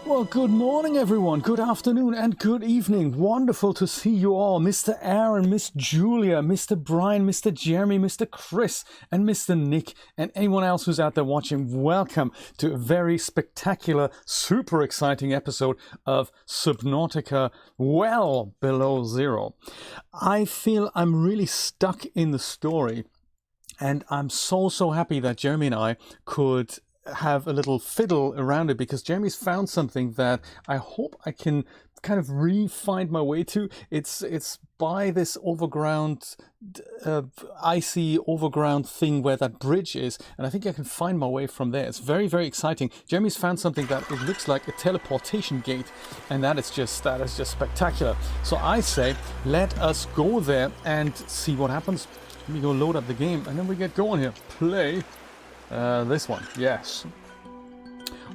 Well, good morning, everyone. Good afternoon and good evening. Wonderful to see you all. Mr. Aaron, Miss Julia, Mr. Brian, Mr. Jeremy, Mr. Chris, and Mr. Nick, and anyone else who's out there watching. Welcome to a very spectacular, super exciting episode of Subnautica Well Below Zero. I feel I'm really stuck in the story, and I'm so happy that Jeremy and I could have a little fiddle around it, because Jeremy's found something that I hope I can kind of re-find my way to. It's by this overground, icy overground thing where that bridge is, and I think I can find my way from there. It's very exciting. Jeremy's found something that it looks like a teleportation gate, and that is just spectacular. So I say, let us go there and see what happens. Let me go load up the game, and then we get going here. Play. This one, yes.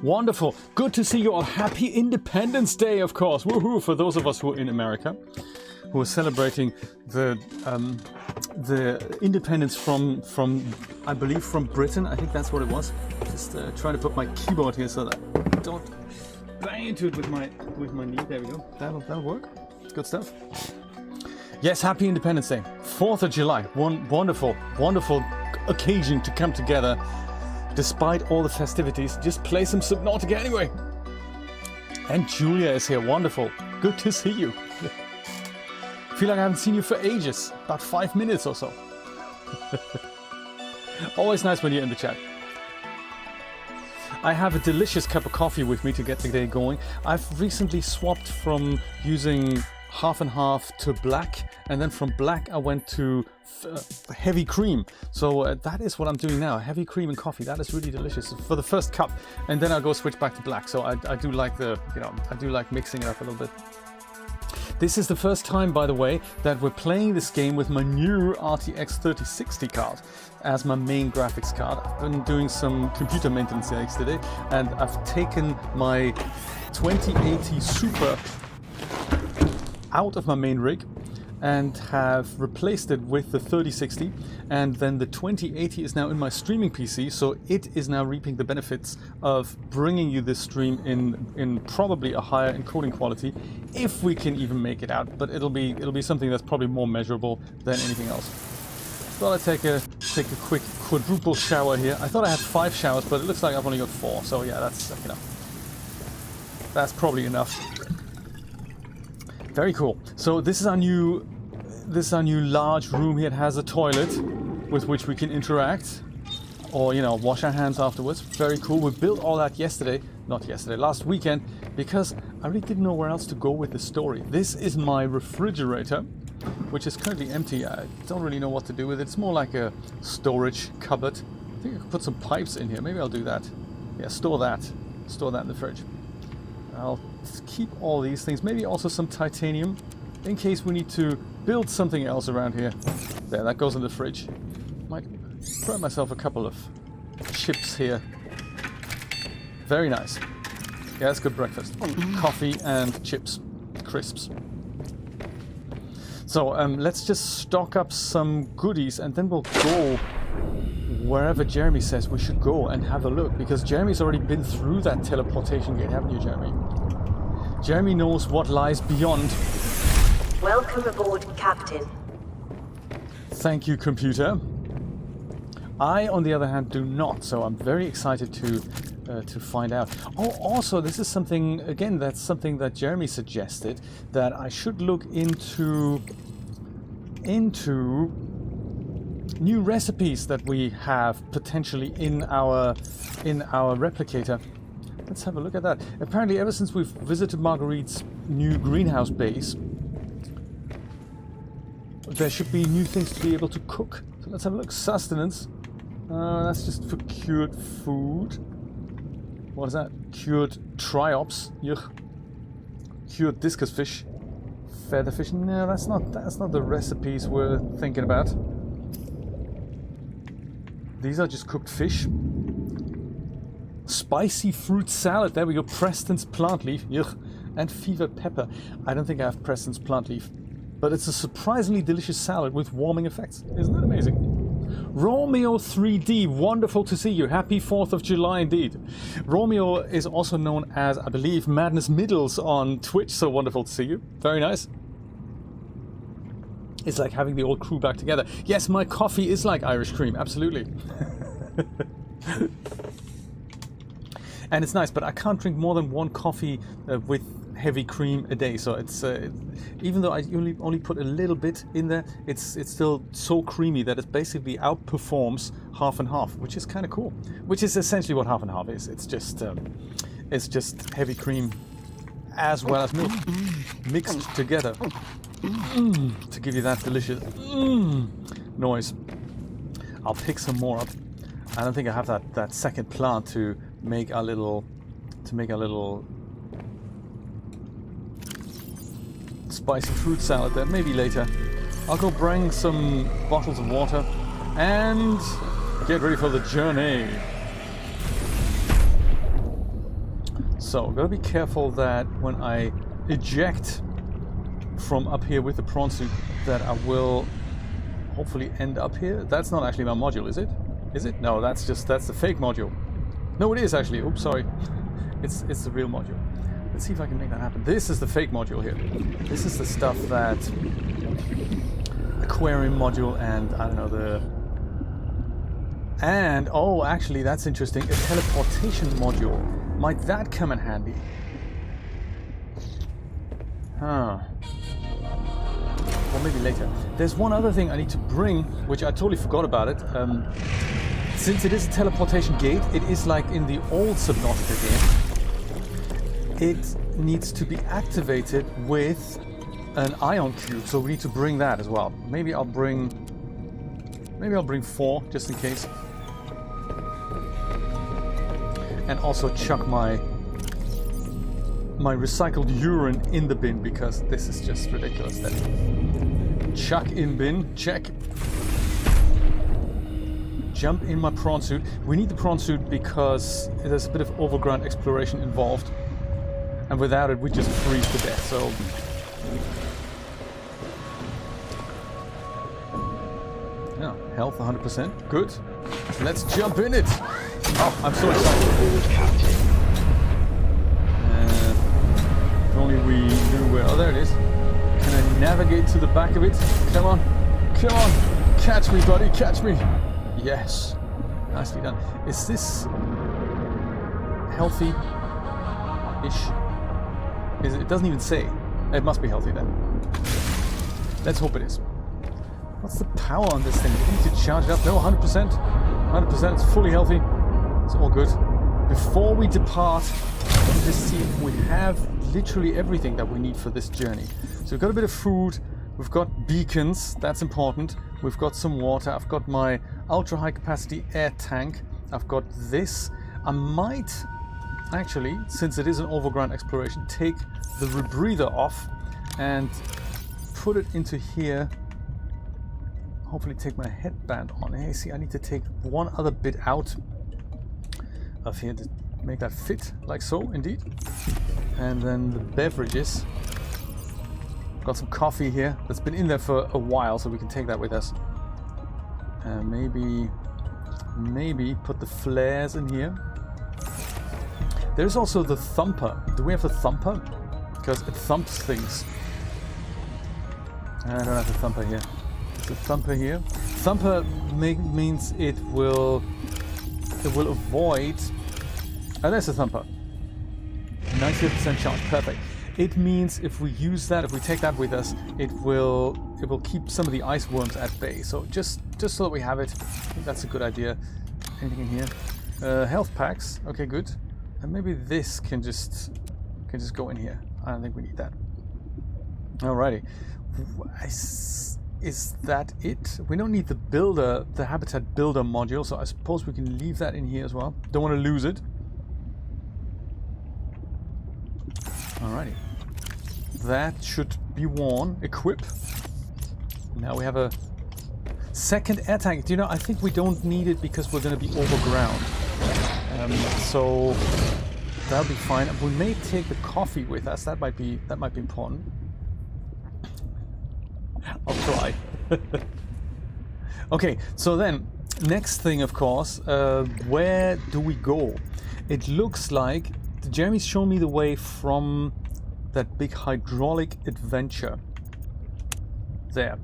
Wonderful. Good to see you all. Happy Independence Day, of course. Woohoo! For those of us who are in America, who are celebrating the independence from I believe from Britain. I think that's what it was. Just trying to put my keyboard here so that I don't bang into it with my knee. There we go. That'll work. Good stuff. Yes, happy Independence Day. 4th of July. One wonderful occasion to come together. Despite all the festivities, just play some Subnautica anyway. And Julia is here. Wonderful. Good to see you. Feel like I haven't seen you for ages. About 5 minutes or so. Always nice when you're in the chat. I have a delicious cup of coffee with me to get the day going. I've recently swapped from using half and half to black, and then from black I went to heavy cream. So that is what I'm doing now, heavy cream and coffee. That is really delicious for the first cup, and then I'll go switch back to black. So I do like I do like mixing it up a little bit. This is the first time, by the way, that we're playing this game with my new RTX 3060 card as my main graphics card. I've been doing some computer maintenance yesterday, and I've taken my 2080 Super out of my main rig and have replaced it with the 3060, and then the 2080 is now in my streaming PC, so it is now reaping the benefits of bringing you this stream in probably a higher encoding quality, if we can even make it out, but it'll be something that's probably more measurable than anything else. Thought I'd take a quick quadruple shower here. I thought I had 5 showers, but it looks like I've only got 4, so yeah, that's probably enough. Very cool. So this is our new large room here. It has a toilet with which we can interact, or wash our hands afterwards. Very cool. We built all that last weekend, because I really didn't know where else to go with the story. This is my refrigerator, which is currently empty. I don't really know what to do with it. It's more like a storage cupboard. I think I could put some pipes in here. Maybe I'll do that. Yeah, store that. Store that in the fridge. I'll keep all these things. Maybe also some titanium in case we need to build something else around here. There, that goes in the fridge. Might throw myself a couple of chips here. Very nice. Yeah, that's good breakfast. Coffee and chips. Crisps. So let's just stock up some goodies and then we'll go wherever Jeremy says we should go and have a look, because Jeremy's already been through that teleportation gate, haven't you, Jeremy? Jeremy knows what lies beyond. Welcome aboard, Captain. Thank you, computer. I, on the other hand, do not, so I'm very excited to find out. Oh, also, this is something, again, that's something that Jeremy suggested, that I should look into new recipes that we have potentially in our replicator. Let's have a look at that. Apparently, ever since we've visited Marguerite's new greenhouse base, there should be new things to be able to cook. So let's have a look. Sustenance. That's just for cured food. What is that? Cured triops. Yuck. Cured discus fish. Feather fish. No, that's not the recipes we're thinking about. These are just cooked fish. Spicy fruit salad. There we go. Preston's plant leaf. Yuck. And fever pepper. I don't think I have Preston's plant leaf. But it's a surprisingly delicious salad with warming effects. Isn't that amazing? Romeo 3D, wonderful to see you. Happy 4th of July indeed. Romeo is also known as, I believe, Madness Middles on Twitch, so wonderful to see you. Very nice. It's like having the old crew back together. Yes, my coffee is like Irish cream, absolutely. And it's nice, but I can't drink more than one coffee with heavy cream a day, so it's even though I only put a little bit in there, it's still so creamy that it basically outperforms half and half, which is kind of cool. Which is essentially what half and half is. It's just heavy cream as well as milk mixed together to give you that delicious noise. I'll pick some more up. I don't think I have that second plant to make our little spicy fruit salad there. Maybe later. I'll go bring some bottles of water and get ready for the journey. So, gotta be careful that when I eject from up here with the prawn suit, that I will hopefully end up here. That's not actually my module, is it? Is it? No, that's the fake module. No, it is actually. Oops, sorry. It's the real module. Let's see if I can make that happen. This is the fake module here. This is the stuff that aquarium module and I don't know and oh, actually that's interesting. A teleportation module. Might that come in handy? Huh. Or maybe later. There's one other thing I need to bring, which I totally forgot about it. Since it is a teleportation gate, it is like in the old Subnautica game. It needs to be activated with an ion cube, so we need to bring that as well. Maybe I'll bring 4 just in case. And also chuck my recycled urine in the bin, because this is just ridiculous. Then chuck in bin, check. Jump in my prawn suit. We need the prawn suit because there's a bit of overground exploration involved. And without it, we just freeze to death, so... Yeah, health 100%. Good. Let's jump in it! Oh, I'm so excited. If only we knew where... Oh, there it is. Can I navigate to the back of it? Come on. Come on! Catch me, buddy, catch me! Yes. Nicely done. Is this... healthy-ish? It doesn't even say. It must be healthy then. Let's hope it is. What's the power on this thing? Do we need to charge it up? No, 100%. 100%. It's fully healthy. It's all good. Before we depart and just see if we have literally everything that we need for this journey. So we've got a bit of food, we've got beacons, that's important. We've got some water, I've got my ultra high capacity air tank, I've got this. I might actually, since it is an overground exploration, take the rebreather off and put it into here. Hopefully take my headband on. Hey, see, I need to take one other bit out of here to make that fit, like so, indeed. And then the beverages. Got some coffee here that's been in there for a while, so we can take that with us. And maybe put the flares in here. There's also the thumper. Do we have the thumper? Because it thumps things. I don't have the thumper here. There's a thumper here. Thumper means it will avoid. Oh, there's a thumper. 90% chance. Perfect. It means if we use that, if we take that with us, it will keep some of the ice worms at bay. So just so that we have it, I think that's a good idea. Anything in here? Health packs. Okay, good. And maybe this can just go in here. I don't think we need that. Alrighty. Is that it? We don't need the habitat builder module, so I suppose we can leave that in here as well. Don't want to lose it. Alrighty. That should be worn. Equip. Now we have a second air tank. Do you know, I think we don't need it because we're going to be overground. So that'll be fine. We may take the coffee with us. That might be important. I'll try. Okay, so then next thing, of course, where do we go? It looks like Jeremy's shown me the way from that big hydraulic adventure there.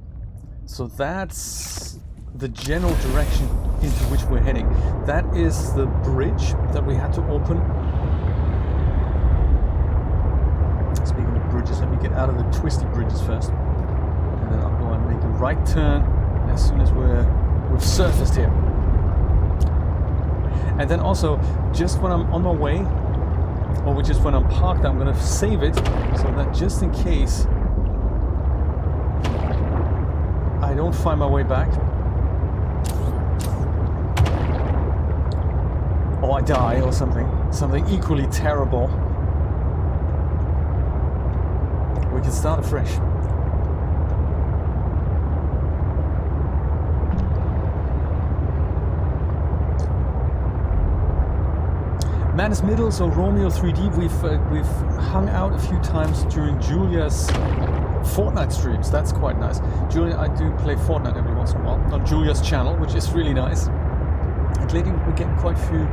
So that's the general direction into which we're heading. That is the bridge that we had to open. Speaking of bridges, let me get out of the twisty bridges first. And then I'll go and make a right turn as soon as we've surfaced here. And then also, just when I'm on my way, or just when I'm parked, I'm going to save it so that just in case I don't find my way back, or I die or something equally terrible, we can start afresh. Manus Middles or Romeo 3D, we've hung out a few times during Julia's Fortnite streams. That's quite nice. Julia, I do play Fortnite every once in a while on Julia's channel, which is really nice. And lately we're getting quite a few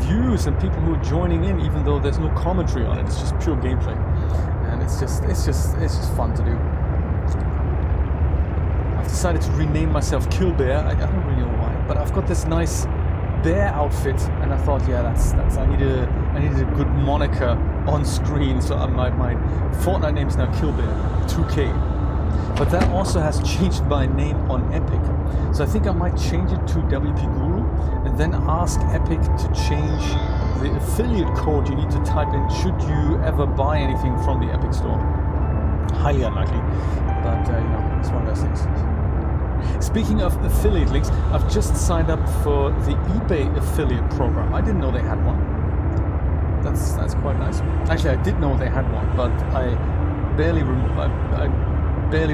views and people who are joining in, even though there's no commentary on it. It's just pure gameplay, and it's just fun to do. I've decided to rename myself Kill Bear. I don't really know why, but I've got this nice bear outfit, and I thought, yeah, that's I needed a good moniker on screen, so my Fortnite name is now Kill Bear 2K. But that also has changed my name on Epic, so I think I might change it to WP Guru and then ask Epic to change the affiliate code you need to type in should you ever buy anything from the Epic store. Highly unlikely, but you know, it's one of those things. Speaking of affiliate links, I've just signed up for the eBay affiliate program. I didn't know they had one. That's quite nice. Actually, I did know they had one, but I barely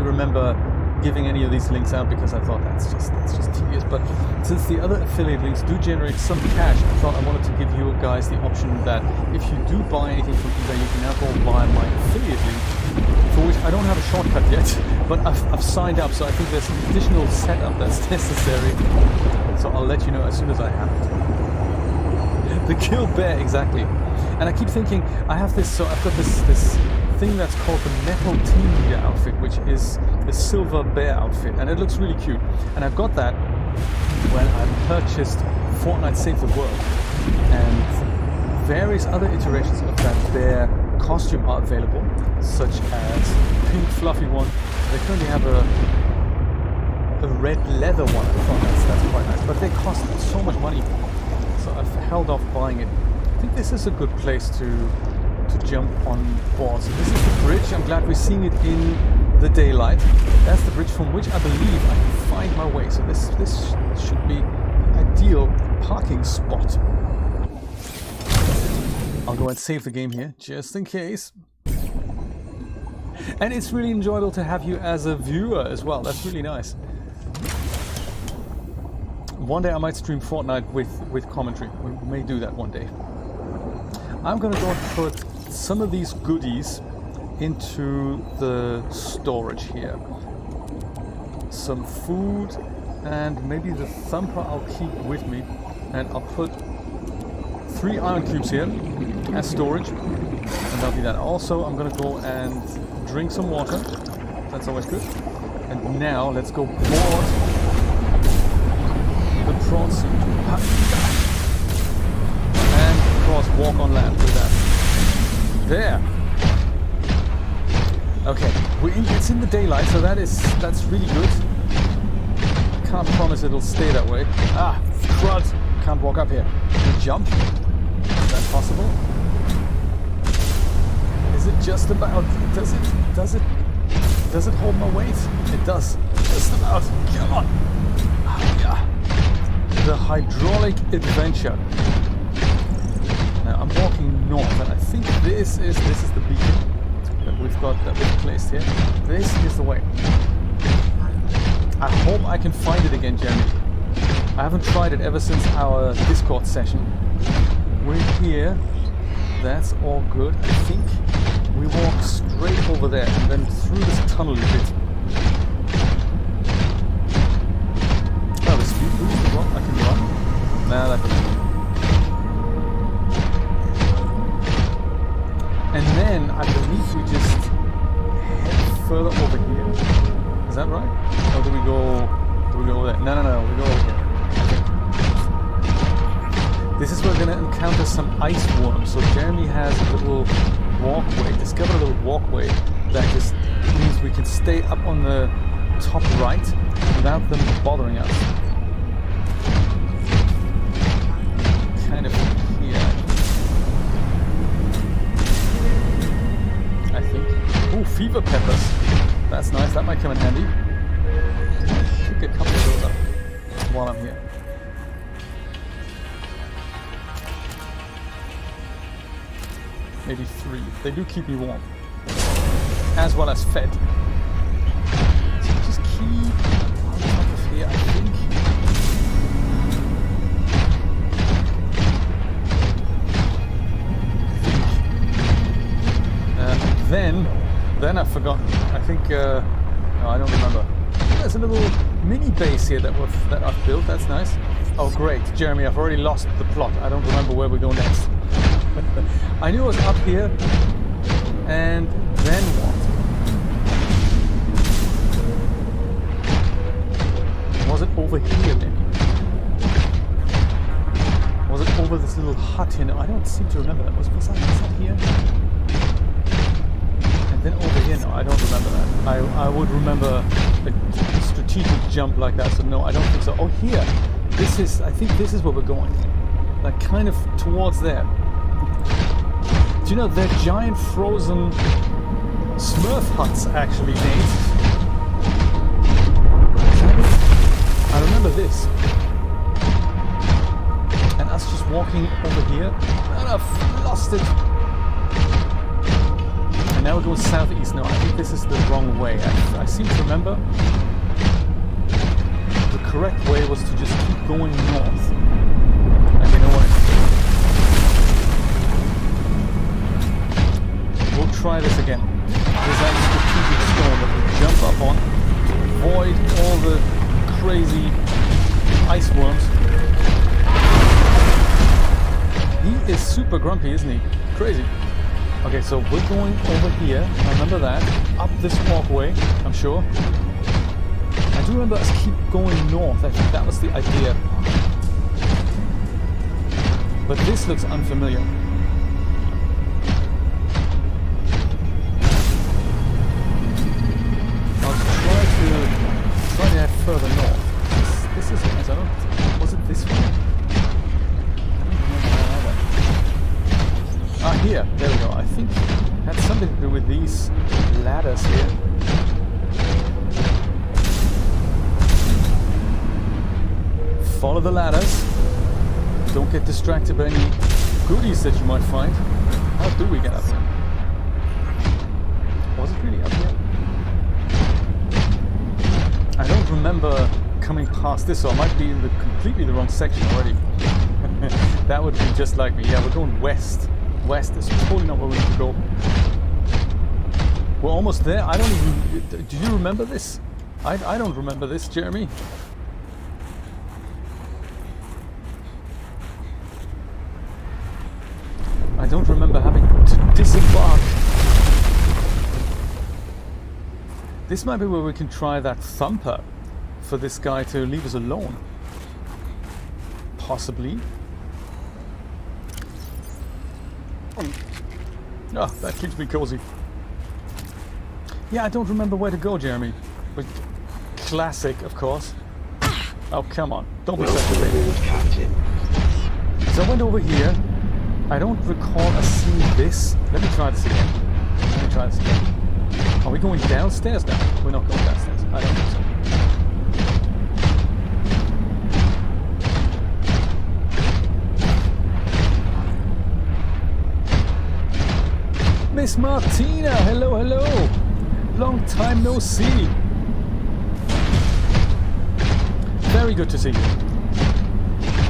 remember giving any of these links out because I thought that's just tedious. But since the other affiliate links do generate some cash, I thought I wanted to give you guys the option that if you do buy anything from eBay, you can now go via my affiliate link, for which I don't have a shortcut yet, but I've signed up, so I think there's some additional setup that's necessary. So I'll let you know as soon as I have it. The Kill Bear, exactly. And I keep thinking, I have this, so I've got this thing that's called the Metal Team Leader outfit, which is the silver bear outfit, and it looks really cute. And I've got that when I purchased Fortnite Save the World, and various other iterations of that bear costume are available, such as pink fluffy one. They currently have a red leather one. I thought that's quite nice, but they cost so much money, so I've held off buying it. I think this is a good place to to jump on board. So this is the bridge. I'm glad we're seeing it in the daylight. That's the bridge from which I believe I can find my way. So this should be an ideal parking spot. I'll go and save the game here, just in case. And it's really enjoyable to have you as a viewer as well. That's really nice. One day I might stream Fortnite with commentary. We may do that one day. I'm gonna go and put some of these goodies into the storage here. Some food and maybe the thumper I'll keep with me. And I'll put 3 iron cubes here as storage. And that'll be that. Also, I'm gonna go and drink some water. That's always good. And now let's go board the prawn suit. And of course walk on land with that. There. Okay, it's in the daylight, so that's really good. Can't promise it'll stay that way. Ah, crud! Can't walk up here. Can you jump? Is that possible? Is it just about? Does it hold my weight? It does. Just about. Come on. Ah, yeah. The hydraulic adventure. Now I'm walking north, and I think this is the beacon that we've placed here. This is the way. I hope I can find it again, Jeremy. I haven't tried it ever since our Discord session. We're here. That's all good. I think we walk straight over there and then through this tunnel a bit. Oh, the speed boost as well. I can run. Nah, that doesn't. And then I believe we just head further over here. Is that right? Or do we go over there? No, we go over here. This is where we're going to encounter some ice worms. So Jeremy has a little walkway, discovered a little walkway that just means we can stay up on the top right without them bothering us. Kind of here, I think. Ooh, fever peppers. That's nice, that might come in handy. Pick a couple of those up while I'm here. Maybe 3. They do keep me warm. As well as fed. So just keep on top of here, I think. Then I've forgotten. I think, no, I don't remember. There's a little mini base here that I've built. That's nice. Oh, great. Jeremy, I've already lost the plot. I don't remember where we go next. I knew it was up here, and then what? Was it over here maybe? Was it over this little hut here? No, I don't seem to remember that. Was that here? And then over here? No, I don't remember that. I would remember a strategic jump like that, so no, I don't think so. Oh, here. I think this is where we're going. Like kind of towards there. Do you know they're giant frozen Smurf huts actually, Nate? I remember this. And us just walking over here, and I've lost it. And now we're going southeast. No, I think this is the wrong way. I seem to remember the correct way was to just keep going north. And you know what? We'll try this again. There's that strategic stone that we jump up on to avoid all the crazy ice worms. He is super grumpy, isn't he? Crazy. Okay, so we're going over here. I remember that. Up this walkway, I'm sure. I do remember us keep going north. I think that was the idea. But this looks unfamiliar. Try to head further north. This is nice. I don't. Was it this way? I don't remember either. Ah, here. There we go. I think ladders here. Follow the ladders. Don't get distracted by any goodies that you might find. How do we get up here? Was it really up here? I don't remember coming past this, so I might be in the completely the wrong section already. That would be just like me. Yeah, we're going west. West is totally not where we need to go. We're almost there. I don't even... Do you remember this? I don't remember this, Jeremy. I don't remember having to disembark. This might be where we can try that thumper for this guy to leave us alone. Possibly. Ah, that keeps me cozy. Yeah, I don't remember where to go, Jeremy. But classic, of course. Oh, come on. Don't be such a baby. Captain. So I went over here. I don't recall us seeing this. Let me try this again. Let me try this again. Are we going downstairs now? We're not going downstairs. I don't think so. Miss Martina, hello, hello. Long time no see. Very good to see you.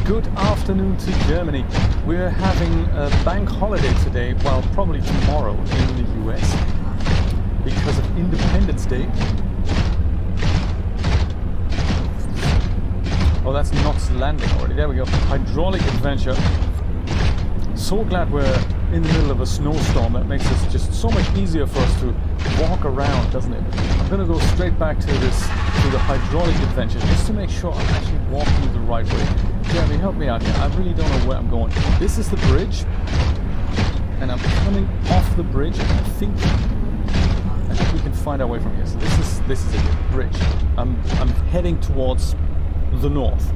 Good afternoon to Germany. We're having a bank holiday today, well, probably tomorrow in the US because of Independence Day. Oh, that's Knots Landing already. There we go. Hydraulic adventure. So glad we're in the middle of a snowstorm. That makes it just so much easier for us to walk around, doesn't it? I'm going to go straight back to the hydraulic adventure just to make sure I'm actually walking the right way. Jeremy, help me out here. I really don't know where I'm going. This is the bridge, and I'm coming off the bridge, and I think we can find our way from here. So this is a bridge. I'm heading towards the north.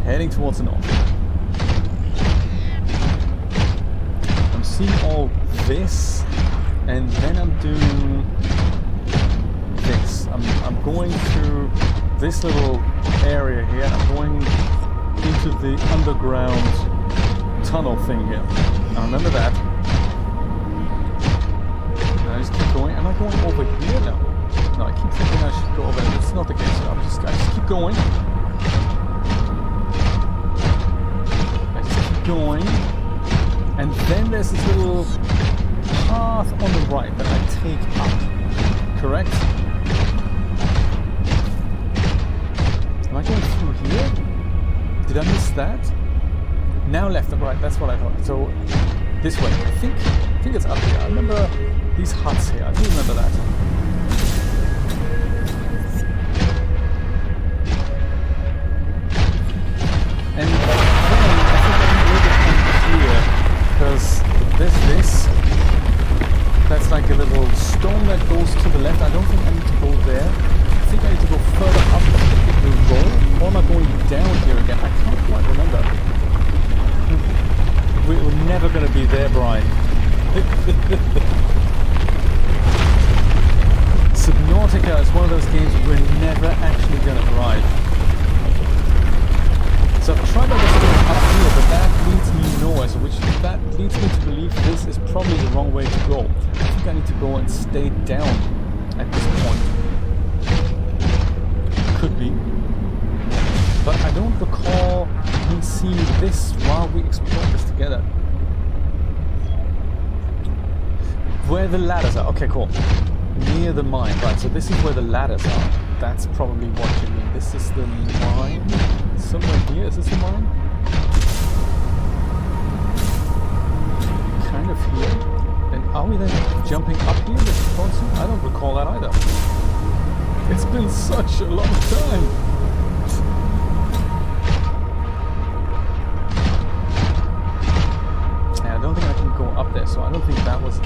Heading towards the north. I'm seeing all this, and then I'm doing this. I'm going to this little area here. I'm going into the underground tunnel thing here. I remember that. And I just keep going. Am I going over here now? No, I keep thinking I should go over there. That's not the case. I just keep going. I just keep going. And then there's this little path on the right that I take up. Correct? Am I going through here? Did I miss that? Now left and right, that's what I thought. So, this way. I think it's up here. I remember these huts here. I do remember that. And then I think I'm a little bit unclear because there's this. That's like a little stone that goes to the left. I don't think I need to go there. I think I need to go further up the road, or am I going down here again? I can't quite remember. We're never going to be there, Brian. Subnautica is one of those games we're never actually going to ride. So I've tried my best to go up here, but that leads me nowhere, so that leads me to believe this is probably the wrong way to go. I think I need to go and stay down at this point. Could be. But I don't recall me seeing this while we explored this together. Where the ladders are. Okay, cool. Near the mine. Right, so this is where the ladders are. That's probably what you mean. This is the mine. Somewhere here. Is this the mine? Kind of here. And are we then jumping up here with the console? I don't recall that either. It's been such a long time. I don't think I can go up there, so I don't think that was it.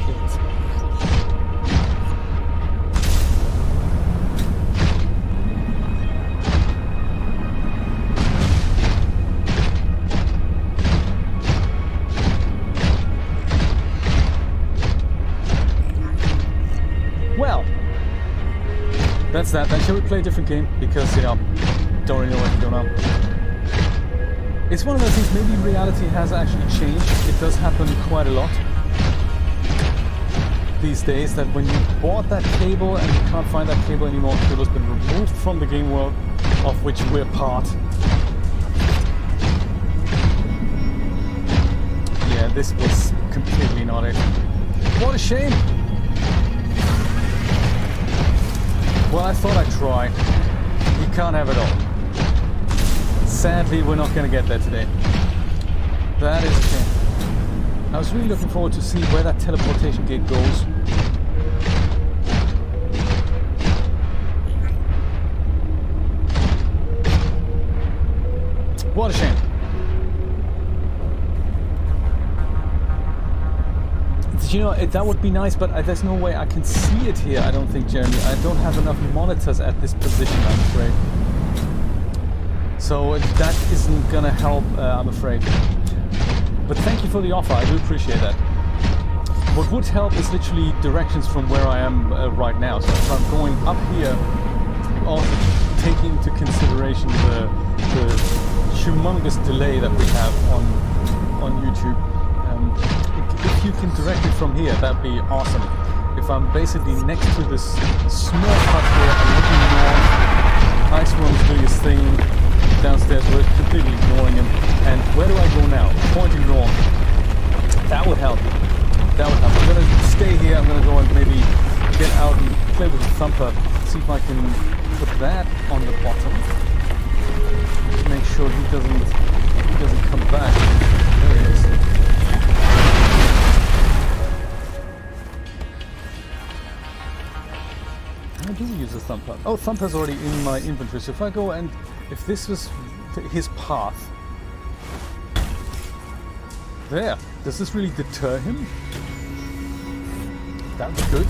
that's that. Then shall we play a different game? Because, you know, don't really know what to do now. It's one of those things, maybe reality has actually changed. It does happen quite a lot these days, that when you bought that cable and you can't find that cable anymore, the cable's been removed from the game world of which we're part. Yeah, this was completely not it. What a shame! Well, I thought I'd try. You can't have it all. Sadly, we're not going to get there today. That is a shame. I was really looking forward to see where that teleportation gate goes. What a shame. You know, that would be nice, but there's no way I can see it here, I don't think, Jeremy. I don't have enough monitors at this position, I'm afraid. So that isn't gonna help, I'm afraid. But thank you for the offer, I do appreciate that. What would help is literally directions from where I am right now. So if I'm going up here, also taking into consideration the humongous delay that we have on YouTube. If you can direct it from here, that'd be awesome. If I'm basically next to this small hut here, I'm looking north, Iceworm's doing his thing downstairs, we're completely ignoring him. And where do I go now? Pointing north. That would help. That would help. I'm gonna stay here, I'm gonna go and maybe get out and play with the thumper, see if I can put that on the bottom. Just make sure he doesn't come back. There he is. How do we use the thumper? Oh, thumper's already in my inventory. So if I go and if this was his path, there. Does this really deter him? That was good.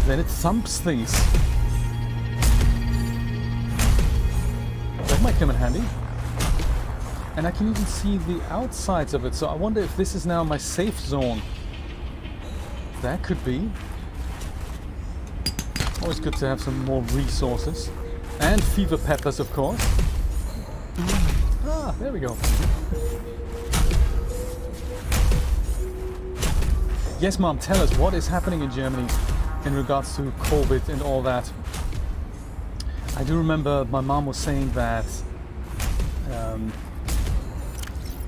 Then it thumps things. That might come in handy. And I can even see the outsides of it. So I wonder if this is now my safe zone. That could be. Always good to have some more resources. And fever peppers, of course. Ah, there we go. Yes, Mom, tell us what is happening in Germany in regards to COVID and all that. I do remember my mom was saying that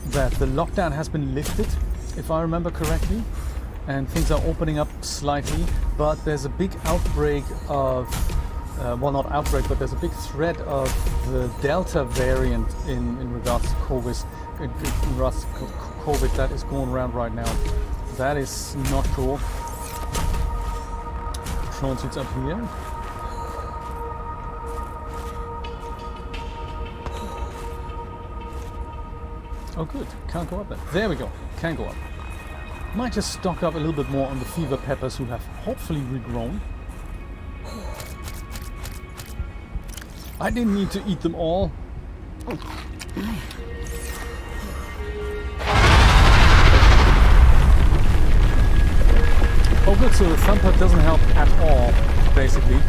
that the lockdown has been lifted, if I remember correctly, and things are opening up slightly, but there's a big outbreak of, well, not outbreak, but there's a big threat of the Delta variant in regards to COVID, that is going around right now. That is not cool. Drone suits up here. Oh good, can't go up there. There we go, can go up. Might just stock up a little bit more on the fever peppers who have hopefully regrown. I didn't need to eat them all. Oh good, so the thumper doesn't help at all, basically.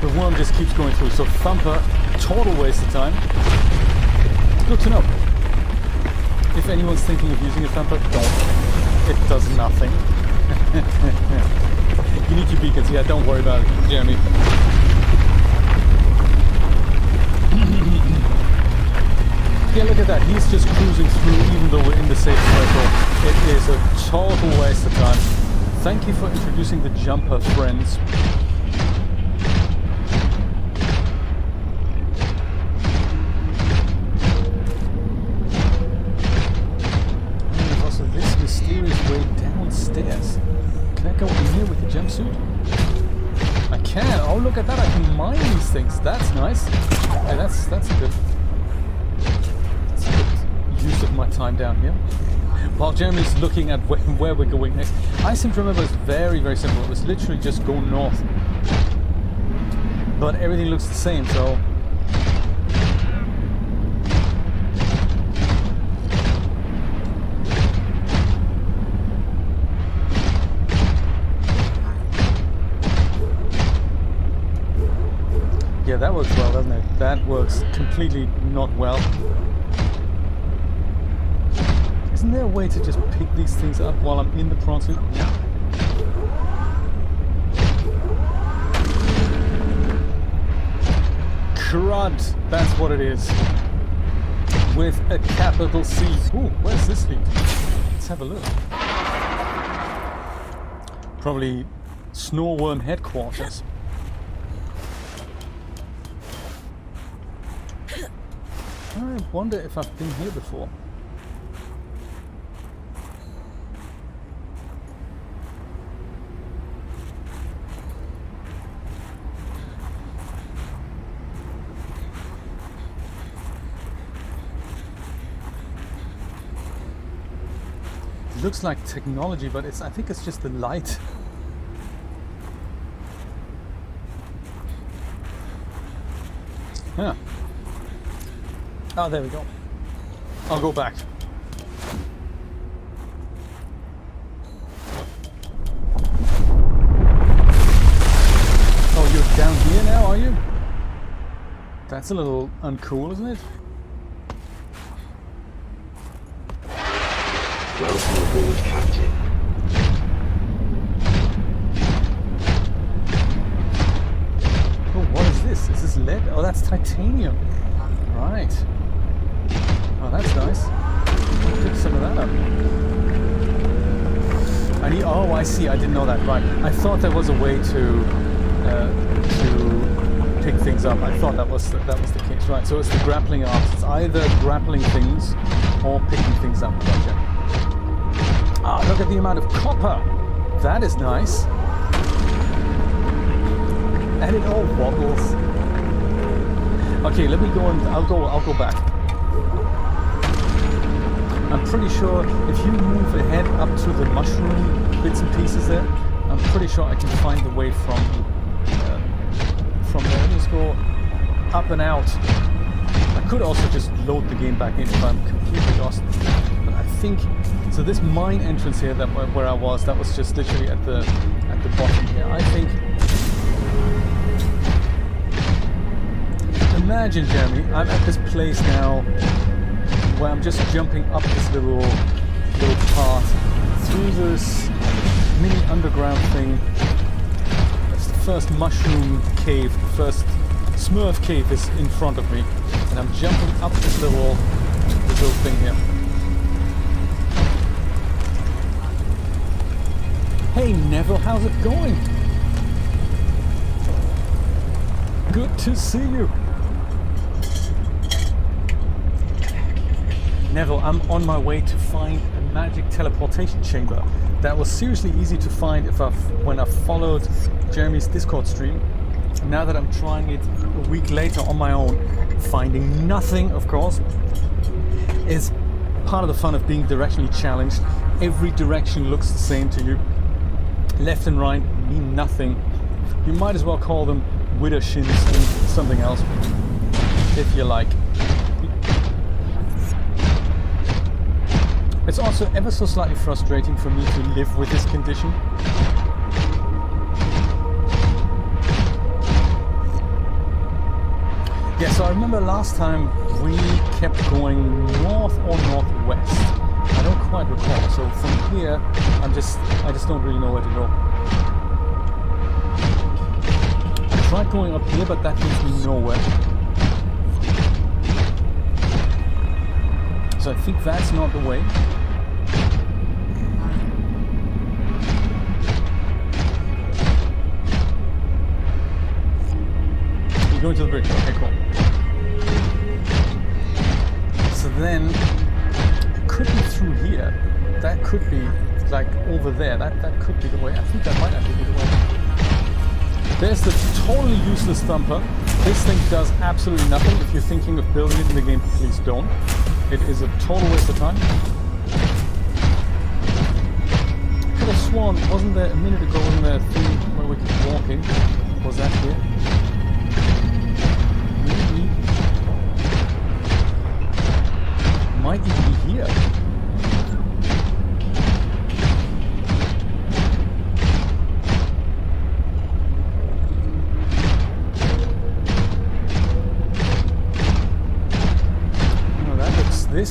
The worm just keeps going through, so thumper, total waste of time. Good to know. If anyone's thinking of using a thumper, don't. It does nothing. You need your beacons, yeah, don't worry about it, Jeremy. Yeah, look at that, he's just cruising through even though we're in the safe circle. It is a total waste of time. Thank you for introducing the jumper, friends. And there's also this mysterious way downstairs. Can I go in here with the jumpsuit? I can. Oh, look at that. I can mine these things. That's nice. Yeah, that's a good use of my time down here. While Jeremy's looking at where we're going next, I seem to remember it's very, very simple. It was literally just go north. But everything looks the same, so... that works well, doesn't it? That works completely not well. Isn't there a way to just pick these things up while I'm in the prawn suit? Yeah. Crud, that's what it is. With a capital C. Ooh, where's this lead? Let's have a look. Probably Snoreworm headquarters. I wonder if I've been here before. It looks like technology, but I think it's just the light. Yeah. Oh, there we go. I'll go back. Oh, you're down here now, are you? That's a little uncool, isn't it? Welcome aboard, Captain. Oh, what is this? Is this lead? Oh, that's titanium. Right. Oh, that's nice. I'll pick some of that up. Oh, I see. I didn't know that. Right. I thought there was a way to pick things up. I thought that was the case. Right. So it's the grappling arms. It's either grappling things or picking things up. Gotcha. Ah, look at the amount of copper. That is nice. And it all wobbles. Okay, let me go and I'll go back. I'm pretty sure if you move ahead up to the mushroom bits and pieces there, I'm pretty sure I can find the way from there. Let's go up and out. I could also just load the game back in if I'm completely lost. But I think so. This mine entrance here, where I was, that was just literally at the bottom here. I think. Imagine, Jeremy, I'm at this place now where I'm just jumping up this little path through this mini underground thing. That's the first mushroom cave, the first Smurf cave is in front of me, and I'm jumping up this little thing here. Hey Neville, how's it going? Good to see you. Neville, I'm on my way to find a magic teleportation chamber. That was seriously easy to find when I followed Jeremy's Discord stream. Now that I'm trying it a week later on my own, finding nothing, of course, is part of the fun of being directionally challenged. Every direction looks the same to you. Left and right mean nothing. You might as well call them widow shins and something else, if you like. It's also ever so slightly frustrating for me to live with this condition. Yeah, so I remember last time we kept going north or northwest. I don't quite recall. So from here, I just don't really know where to go. I tried going up here, but that leads me nowhere. So I think that's not the way. You're going to the bridge. Okay, cool. So then it could be through here. That could be like over there. That could be the way. I think that might actually be the way. There's the totally useless thumper. This thing does absolutely nothing. If you're thinking of building it in the game, please don't. It is a total waste of time. I could have sworn, wasn't there a minute ago in the thing where we could walk in? Was that here? Maybe. Might even be here.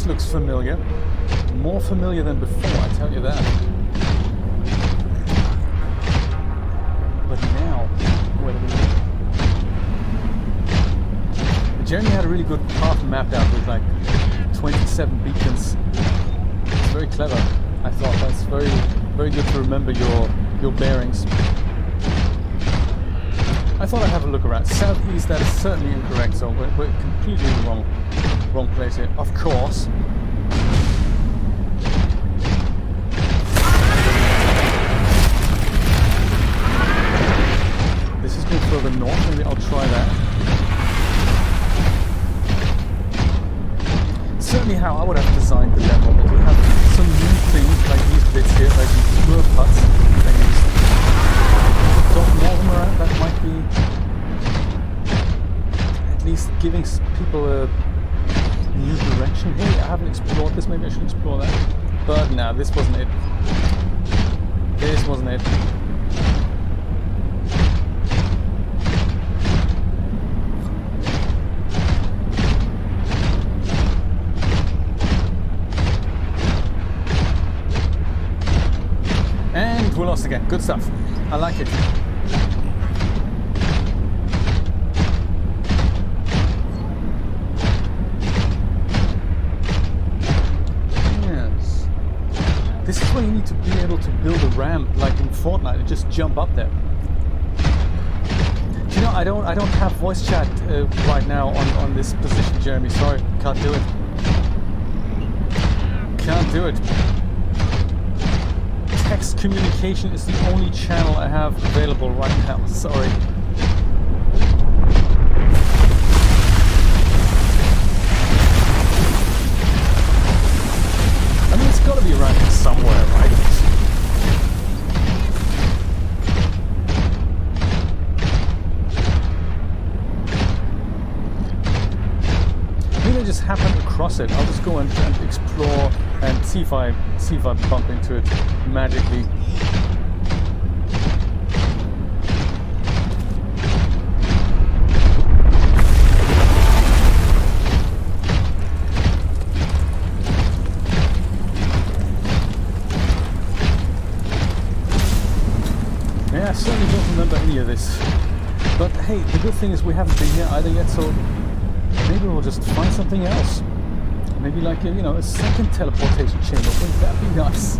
this looks familiar. More familiar than before, I tell you that. But now, wait a minute. Jeremy had a really good path mapped out with like 27 beacons. It's very clever. I thought that's very, very good to remember your bearings. I thought I'd have a look around. Southeast, that is certainly incorrect, so we're completely in the wrong place here. Of course. This is going further north, maybe I'll try that. Certainly how I would have designed the level, but you have some new things like these bits here, like these tour putts, and these dot them around. That might be at least giving people a new direction. Hey, I haven't explored this, maybe I should explore that. But no, this wasn't it. This wasn't it. And we're lost again. Good stuff. I like it. Yes. This is where you need to be able to build a ramp like in Fortnite and just jump up there. Do you know, I don't have voice chat right now on this position, Jeremy. Sorry, can't do it. Can't do it. Text communication is the only channel I have available right now. Sorry. I mean, it's got to be around here somewhere, right? Maybe I just happened across it. I'll just go and explore and see if I bump into it magically. Yeah, I certainly don't remember any of this. But hey, the good thing is we haven't been here either yet, so maybe we'll just find something else. Maybe like a second teleportation chamber. Wouldn't that be nice?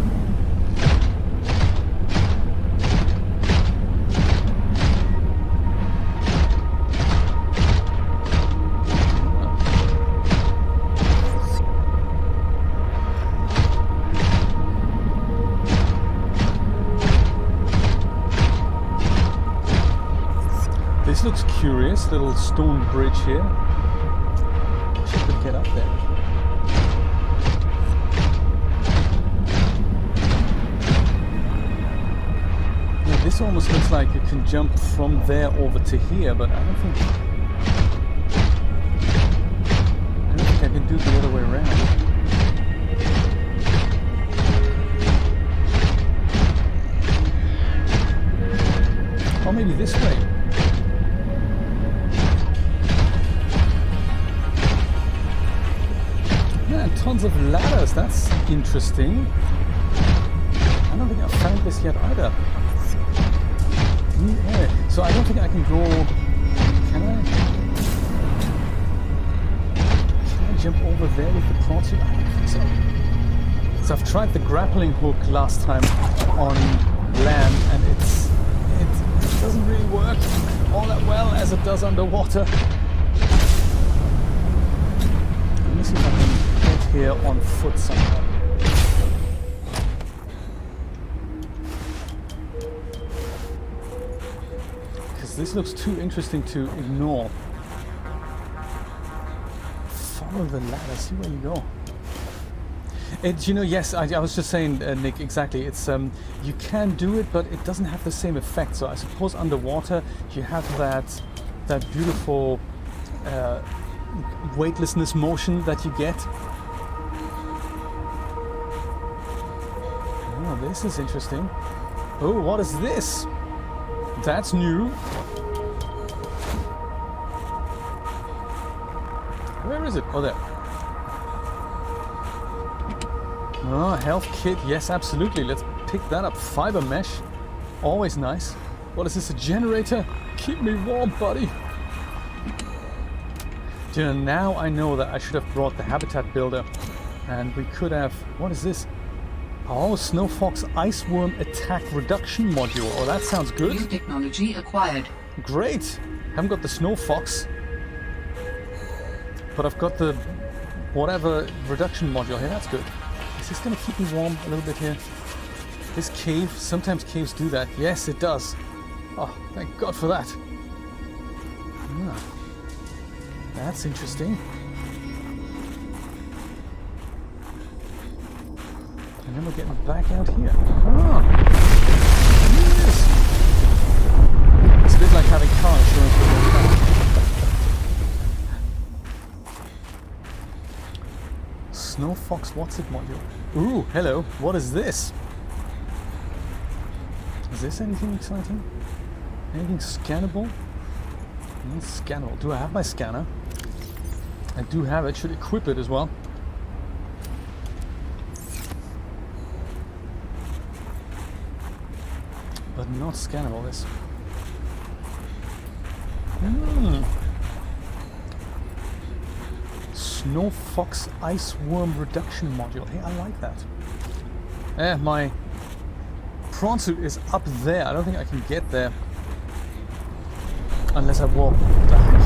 This looks curious. Little stone bridge here. She could get up there. This almost looks like you can jump from there over to here, but I don't think I can do it the other way around. Or maybe this way. Yeah, and tons of ladders. That's interesting. I don't think I've found this yet either. Yeah, so I don't think I can go. Can I? Can I jump over there with the prawn suit? I don't think so. So I've tried the grappling hook last time on land, and it doesn't really work all that well as it does underwater. Let me see if I can get here on foot somehow. This looks too interesting to ignore. Follow the ladder, see where you go. Yes, I was just saying, Nick, exactly. It's you can do it, but it doesn't have the same effect. So I suppose underwater you have that beautiful weightlessness motion that you get. Oh, this is interesting. Oh, what is this? That's new. Where is it? Oh, there. Oh, health kit. Yes, absolutely. Let's pick that up. Fiber mesh. Always nice. What is this, a generator? Keep me warm, buddy. Do you know, now I know that I should have brought the habitat builder. And we could have... What is this? Oh, Snow Fox Iceworm Attack Reduction Module. Oh, that sounds good. New technology acquired. Great. Haven't got the Snow Fox. But I've got the... whatever reduction module here. That's good. Is this going to keep me warm a little bit here? This cave, sometimes caves do that. Yes, it does. Oh, thank God for that. Ah, that's interesting. And then we're getting back out here. Ah, yes. It's a bit like having car insurance with your car. Snow Fox what's it module? Ooh, hello. What is this? Is this anything exciting? Anything scannable? Scannable. Do I have my scanner? I do have it. Should equip it as well. But not scannable, this. Snow Fox Iceworm Reduction Module. Hey, I like that. My prawn suit is up there. I don't think I can get there unless I walk back.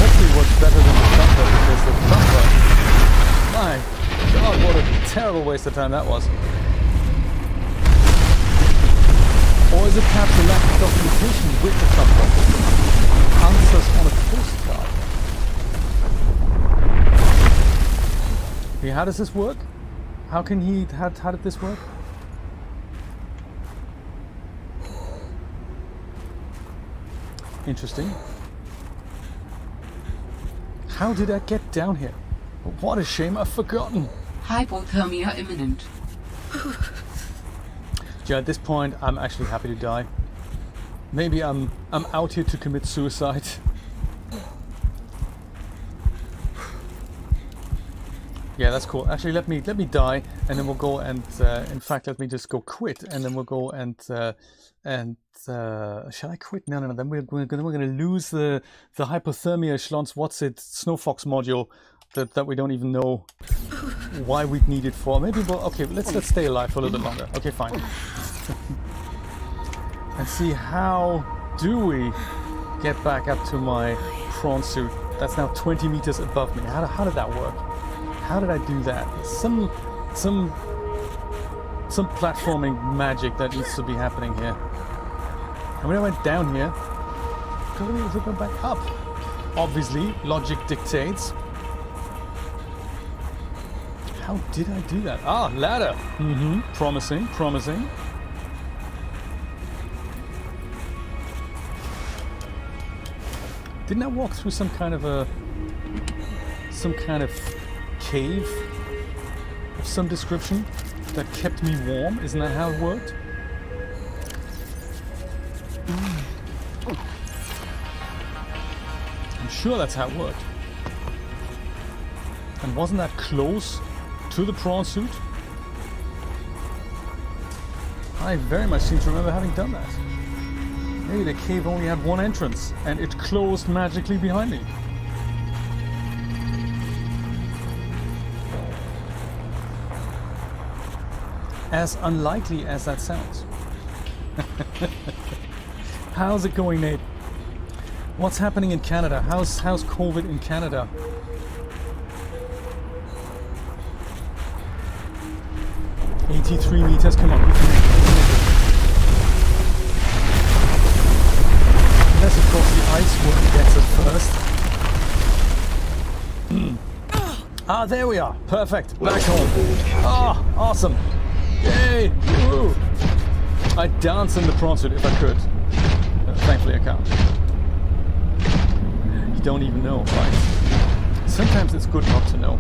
Hopefully works better than the thumper, because the thumper, my God, what a terrible waste of time that was. Or is it perhaps a lack of documentation with the thumper? Answers on a postcard. Yeah, how does this work? How can he... How did this work? Interesting. How did I get down here? What a shame, I've forgotten. Hypothermia imminent. Yeah, at this point, I'm actually happy to die. Maybe I'm out here to commit suicide. Yeah, that's cool. Actually, let me die, and then we'll go and in fact, let me just go quit, and then we'll go and shall I quit? No. Then we're gonna lose the hypothermia Schlons what's it Snow Fox module that we don't even know why we'd need it for. Maybe we'll let's stay alive for a little bit longer. Okay, fine. And see, how do we get back up to my prawn suit? That's now 20 meters above me. How did that work? How did I do that? Some platforming magic that needs to be happening here. And when I went down here, because I need to go back up. Obviously, logic dictates. How did I do that? Ah, ladder. Promising. Didn't I walk through some kind of cave of some description that kept me warm? Isn't that how it worked? I'm sure that's how it worked. And wasn't that close to the prawn suit? I very much seem to remember having done that. Maybe the cave only had one entrance and it closed magically behind me. As unlikely as that sounds. How's it going, Nate? What's happening in Canada? How's COVID in Canada? $83 meters, come on. Unless of course the iceworm gets us first. Ah, there we are. Perfect. Back home. Ah, awesome. Yay! Woo! I'd dance in the prawn suit if I could. Thankfully I can't. You don't even know, right? Sometimes it's good not to know.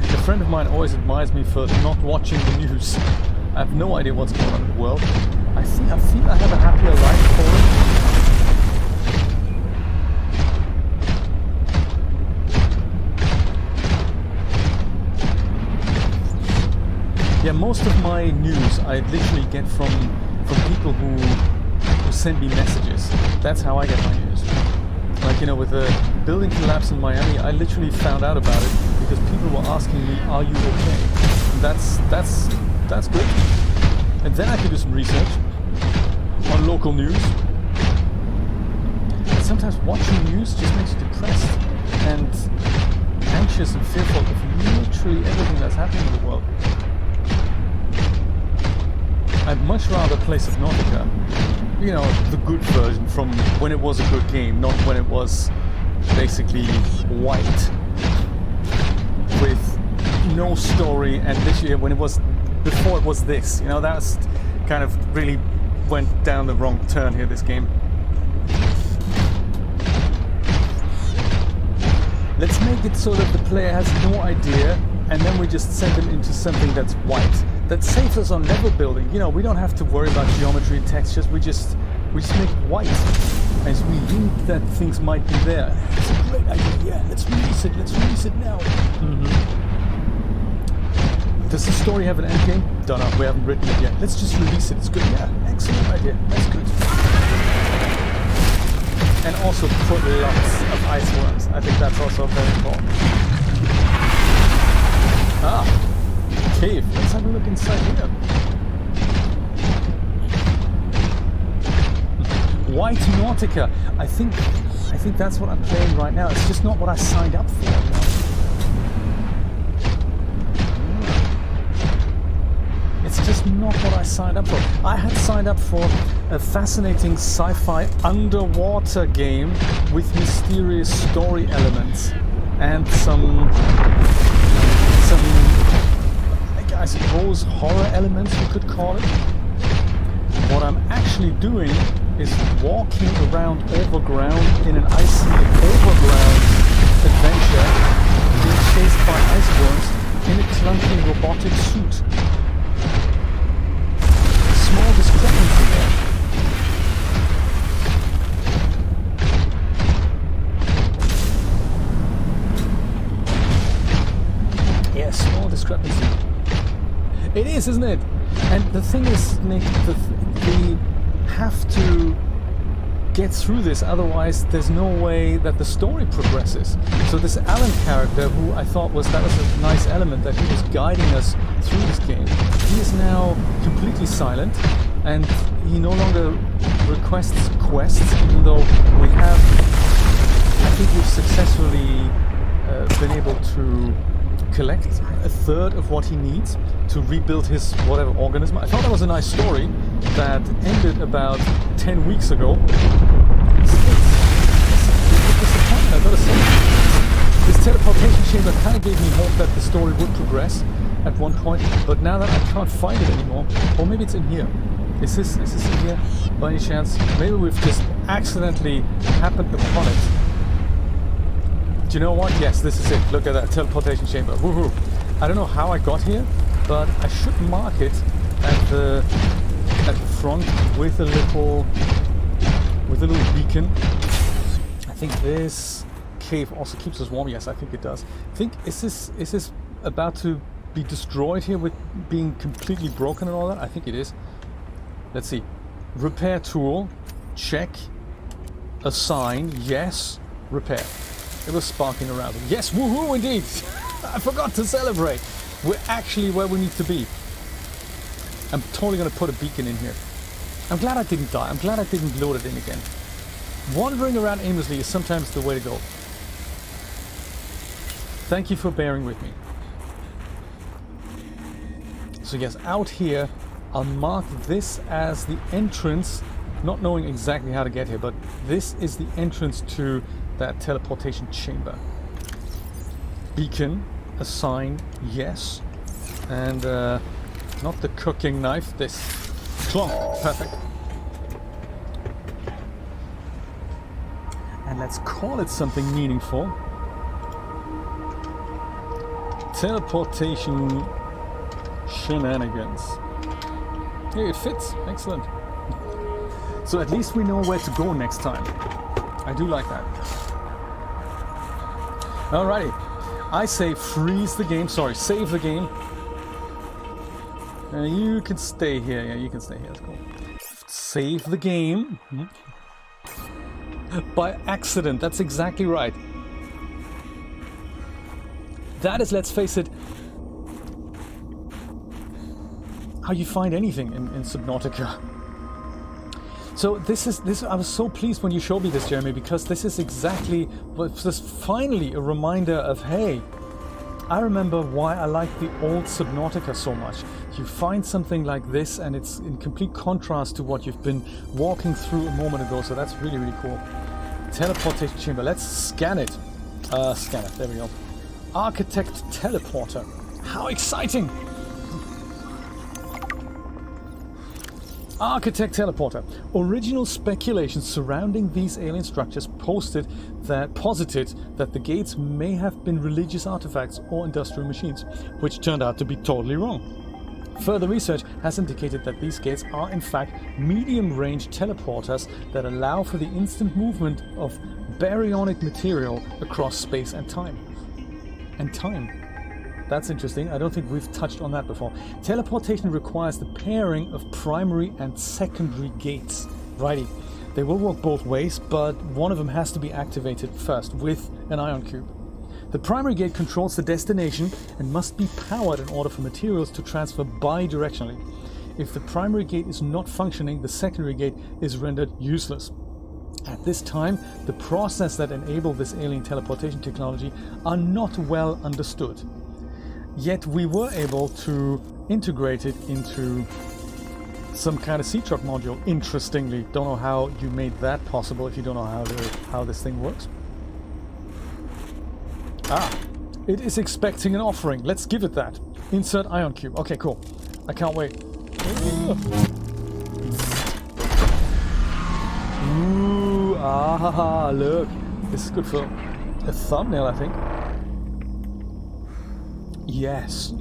A friend of mine always admires me for not watching the news. I have no idea what's going on in the world. I feel I have a happier life for it. Yeah, most of my news I literally get from people who send me messages. That's how I get my news. Like, you know, with the building collapse in Miami, I literally found out about it because people were asking me, "Are you okay?" And that's good. And then I can do some research on local news. And sometimes watching news just makes you depressed and anxious and fearful of literally everything that's happening in the world. I'd much rather play Subnautica, you know, the good version from when it was a good game, not when it was basically white with no story, and literally when it was before it was this, you know, that's kind of really went down the wrong turn here, this game. Let's make it so that the player has no idea, and then we just send them into something that's white. That saves us on level building. You know, we don't have to worry about geometry and textures. We just make it white, as we hint that things might be there. It's a great idea. Yeah, let's release it. Let's release it now. Does the story have an endgame? Don't know. We haven't written it yet. Let's just release it. It's good. Yeah, excellent idea. That's good. And also put lots of ice worms. I think that's also very important. Cave. Let's have a look inside here. White Nautica. I think that's what I'm playing right now. It's just not what I signed up for. It's just not what I signed up for. I had signed up for a fascinating sci-fi underwater game with mysterious story elements and some I suppose horror elements you could call it. What I'm actually doing is walking around overground in an icy overground adventure, being chased by ice worms in a clunky robotic suit. Small discrepancy there. Yeah, small discrepancy. It is, isn't it? And the thing is, Nick, we have to get through this, otherwise there's no way that the story progresses. So this Alan character, who I thought was a nice element, that he was guiding us through this game, he is now completely silent, and he no longer requests quests, even though we have, I think we've successfully been able to collect a third of what he needs to rebuild his whatever organism. I thought that was a nice story that ended about 10 weeks ago. It's a bit disappointing, I gotta say. This teleportation chamber kind of gave me hope that the story would progress at one point, but now that I can't find it anymore, or maybe it's in here. Is this in here by any chance? Maybe we've just accidentally happened upon it. Do you know what? Yes, this is it. Look at that teleportation chamber. Woohoo! I don't know how I got here, but I should mark it at the front with a little beacon. I think this cave also keeps us warm. Yes, I think it does. I think is this about to be destroyed here with being completely broken and all that? I think it is. Let's see. Repair tool. Check. Assign. Yes. Repair. It was sparking around. Yes, woohoo indeed! I forgot to celebrate. We're actually where we need to be. I'm totally gonna put a beacon in here. I'm glad I didn't die. I'm glad I didn't load it in again. Wandering around aimlessly is sometimes the way to go. Thank you for bearing with me. So yes, out here, I'll mark this as the entrance, not knowing exactly how to get here, but this is the entrance to that teleportation chamber. Beacon, assign, yes. And not the cooking knife, this. Clonk, perfect. And let's call it something meaningful. Teleportation shenanigans. Hey, it fits, excellent. So at least we know where to go next time. I do like that. Alrighty, I say freeze the game, sorry, save the game. You can stay here. Yeah, you can stay here. That's cool. Save the game. By accident. That's exactly right. That is, let's face it, how you find anything in Subnautica. So this. I was so pleased when you showed me this, Jeremy, because this is exactly, this finally a reminder of, hey, I remember why I like the old Subnautica so much. You find something like this and it's in complete contrast to what you've been walking through a moment ago, so that's really, really cool. Teleportation chamber, let's scan it. Scan it, there we go. Architect teleporter, how exciting! Architect teleporter. Original speculations surrounding these alien structures posited that the gates may have been religious artifacts or industrial machines, which turned out to be totally wrong. Further research has indicated that these gates are in fact medium-range teleporters that allow for the instant movement of baryonic material across space and time. That's interesting. I don't think we've touched on that before. Teleportation requires the pairing of primary and secondary gates. Righty. They will work both ways, but one of them has to be activated first with an ion cube. The primary gate controls the destination and must be powered in order for materials to transfer bi-directionally. If the primary gate is not functioning, the secondary gate is rendered useless. At this time, the process that enabled this alien teleportation technology are not well understood. Yet we were able to integrate it into some kind of sea truck module. Interestingly, don't know how you made that possible if you don't know how this thing works. Ah, it is expecting an offering. Let's give it that. Insert ion cube. Okay, cool. I can't wait. Ooh, ah, look. This is good for a thumbnail, I think. Yes.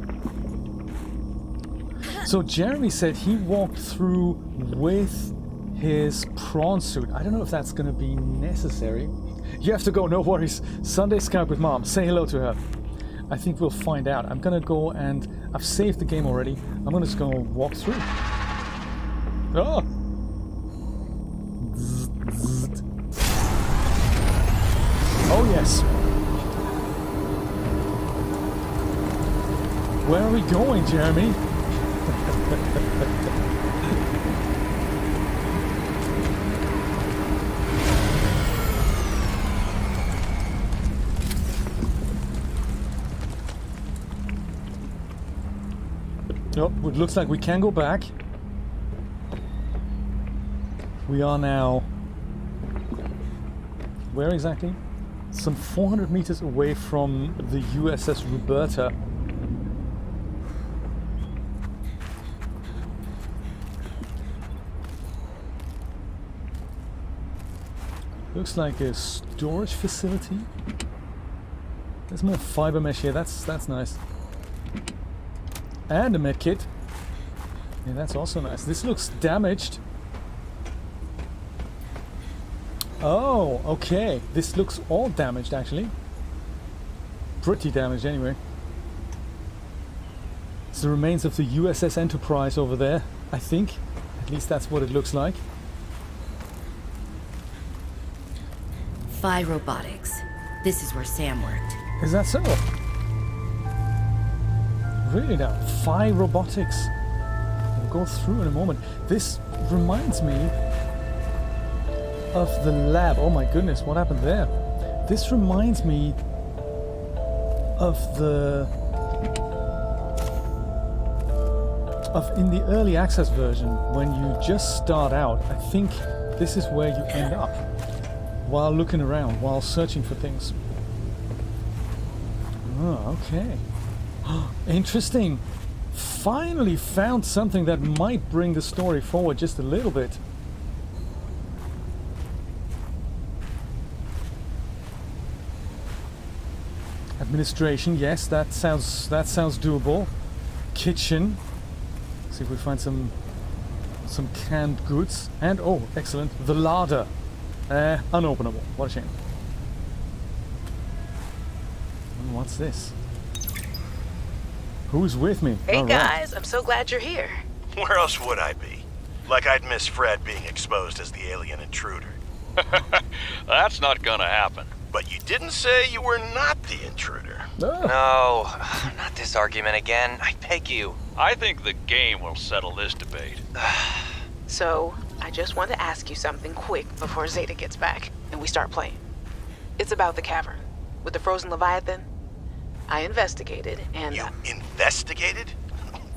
So Jeremy said he walked through with his prawn suit. I don't know if that's going to be necessary. You have to go, no worries. Sunday Skype with Mom. Say hello to her. I think we'll find out. I'm going to go and... I've saved the game already. I'm going to just go walk through. Oh! Oh, yes. Where are we going, Jeremy? Oh, it looks like we can go back. We are now... Where exactly? Some 400 meters away from the USS Roberta. Looks like a storage facility. There's more fiber mesh here. That's nice. And a med kit. Yeah, that's also nice. This looks damaged. Oh, okay. This looks all damaged, actually. Pretty damaged, anyway. It's the remains of the USS Enterprise over there, I think. At least that's what it looks like. Phi Robotics. This is where Sam worked. Is that so? Really now? Phi Robotics. We'll go through in a moment. This reminds me of the lab. Oh my goodness, what happened there? This reminds me of in the early access version, when you just start out. I think this is where you end up while looking around, while searching for things. Oh, okay. Interesting. Finally found something that might bring the story forward just a little bit. Administration, yes, that sounds doable. Kitchen. See if we find some canned goods. And oh, excellent, the larder. Unopenable. What a shame. And what's this? Who's with me? Hey All right. guys, I'm so glad you're here. Where else would I be? Like I'd miss Fred being exposed as the alien intruder. That's not gonna happen. But you didn't say you were not the intruder. Oh. No, not this argument again. I beg you. I think the game will settle this debate. So, I just want to ask you something quick before Zeta gets back and we start playing. It's about the cavern with the frozen Leviathan. I investigated and... You investigated?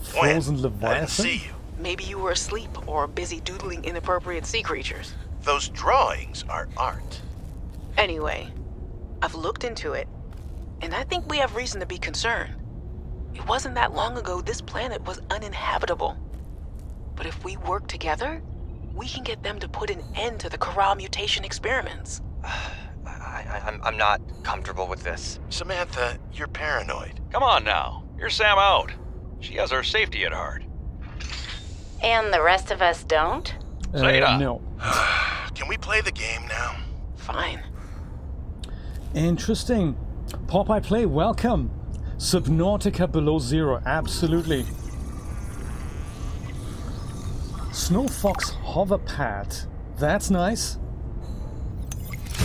Frozen When? Leviathan? I didn't see you. maybe you were asleep or busy doodling inappropriate sea creatures. Those drawings are art. Anyway, I've looked into it, and I think we have reason to be concerned. It wasn't that long ago this planet was uninhabitable. But if we work together, we can get them to put an end to the Corral mutation experiments. I'm not comfortable with this. Samantha, you're paranoid. Come on now. Here's Sam out. She has our safety at heart. And the rest of us don't? Zeta. No. Can we play the game now? Fine. Interesting. Popeye Play, welcome. Subnautica Below Zero, absolutely. Snow Fox Hover Pad, that's nice.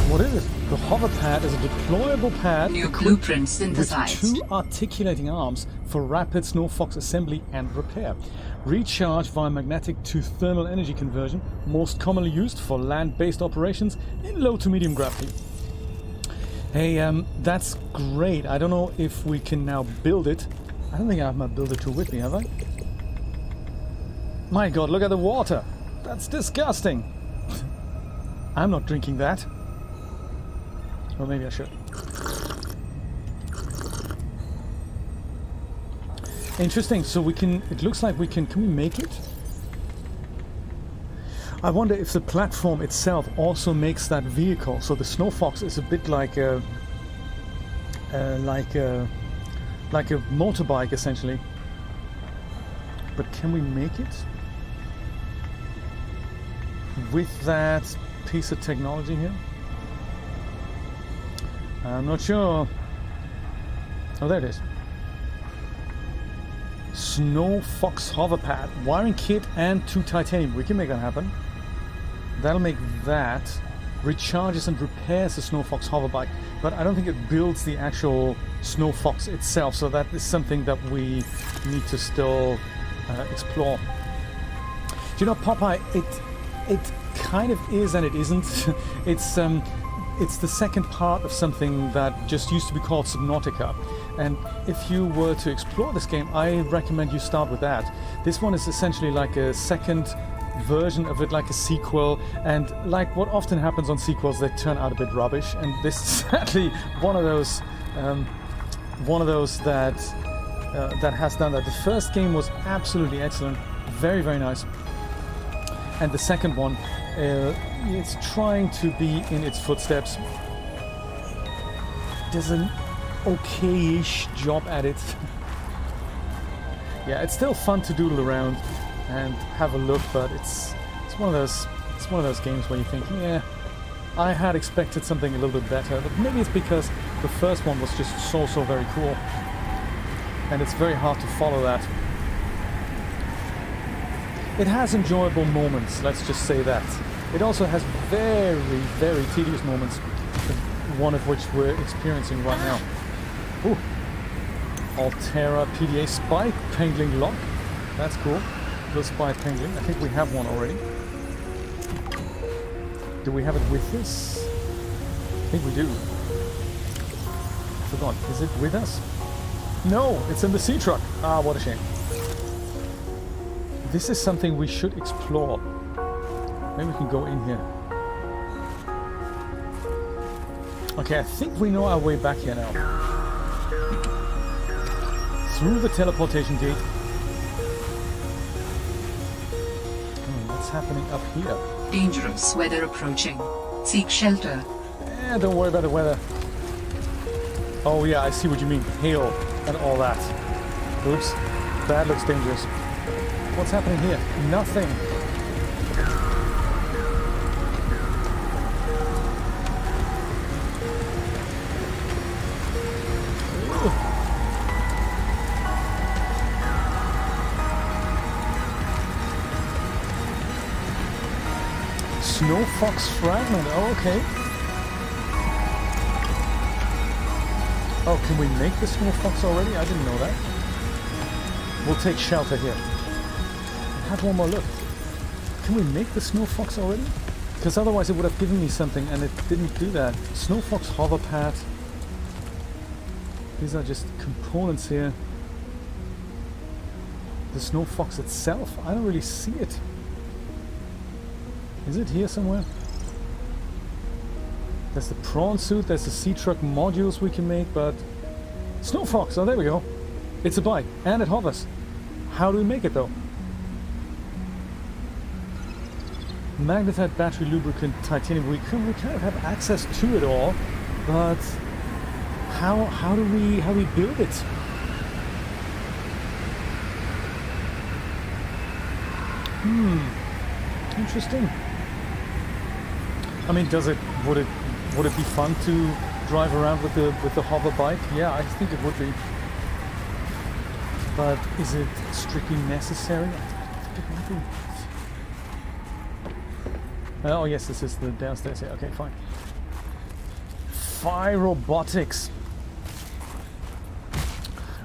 What is it? The hover pad is a deployable pad New equipped blueprint with synthesized. 2 articulating arms for rapid Snow Fox assembly and repair. Recharge via magnetic to thermal energy conversion, most commonly used for land-based operations in low to medium gravity. Hey, that's great. I don't know if we can now build it. I don't think I have my builder tool with me, have I? My god, look at the water. That's disgusting. I'm not drinking that. Or maybe I should. Interesting, so we can, it looks like we can we make it? I wonder if the platform itself also makes that vehicle. So the Snow Fox is a bit like a motorbike essentially. But can we make it? With that piece of technology here? I'm not sure. Oh, there it is. Snow Fox Hoverpad. Wiring kit and 2 titanium. We can make that happen. That'll make that. Recharges and repairs the Snow Fox Hoverbike. But I don't think it builds the actual Snow Fox itself. So that is something that we need to still explore. Do you know, Popeye, it kind of is and it isn't. It's the second part of something that just used to be called Subnautica. And if you were to explore this game, I recommend you start with that. This one is essentially like a second version of it, like a sequel. And like what often happens on sequels, they turn out a bit rubbish. And this is sadly one of those that has done that. The first game was absolutely excellent, very, very nice. And the second one, it's trying to be in its footsteps. Does an okay-ish job at it. Yeah, it's still fun to doodle around and have a look, but it's one of those games where you think, yeah, I had expected something a little bit better, but maybe it's because the first one was just so very cool, and it's very hard to follow that. It has enjoyable moments, let's just say that. It also has very, very tedious moments, one of which we're experiencing right now. Ooh. Altera PDA Spike Pangling Lock. That's cool. The Spike Pangling. I think we have one already. Do we have it with us? I think we do. I forgot. Is it with us? No, it's in the sea truck. Ah, what a shame. This is something we should explore. Maybe we can go in here. Okay, I think we know our way back here now. Through the teleportation gate. What's happening up here? Dangerous weather approaching. Seek shelter. Don't worry about the weather. Oh yeah, I see what you mean. Hail and all that. Oops, that looks dangerous. What's happening here? Nothing. Snow Fox fragment. Oh, okay. Oh, can we make the Snow Fox already? I didn't know that. We'll take shelter here. Have one more look. Can we make the Snow Fox already? Because otherwise it would have given me something, and it didn't do that. Snow Fox hover pad. These are just components here. The Snow Fox itself, I don't really see it. Is it here somewhere? There's the prawn suit, there's the sea truck modules we can make, but... Snow Fox, oh there we go. It's a bike, and it hovers. How do we make it though? Magnetite battery lubricant titanium. We kind of have access to it all, but how do we build it? Interesting. I mean, would it be fun to drive around with the hover bike? Yeah, I think it would be. But is it strictly necessary? I think it might be. Oh yes, this is the downstairs here. Okay, fine. Phi Robotics.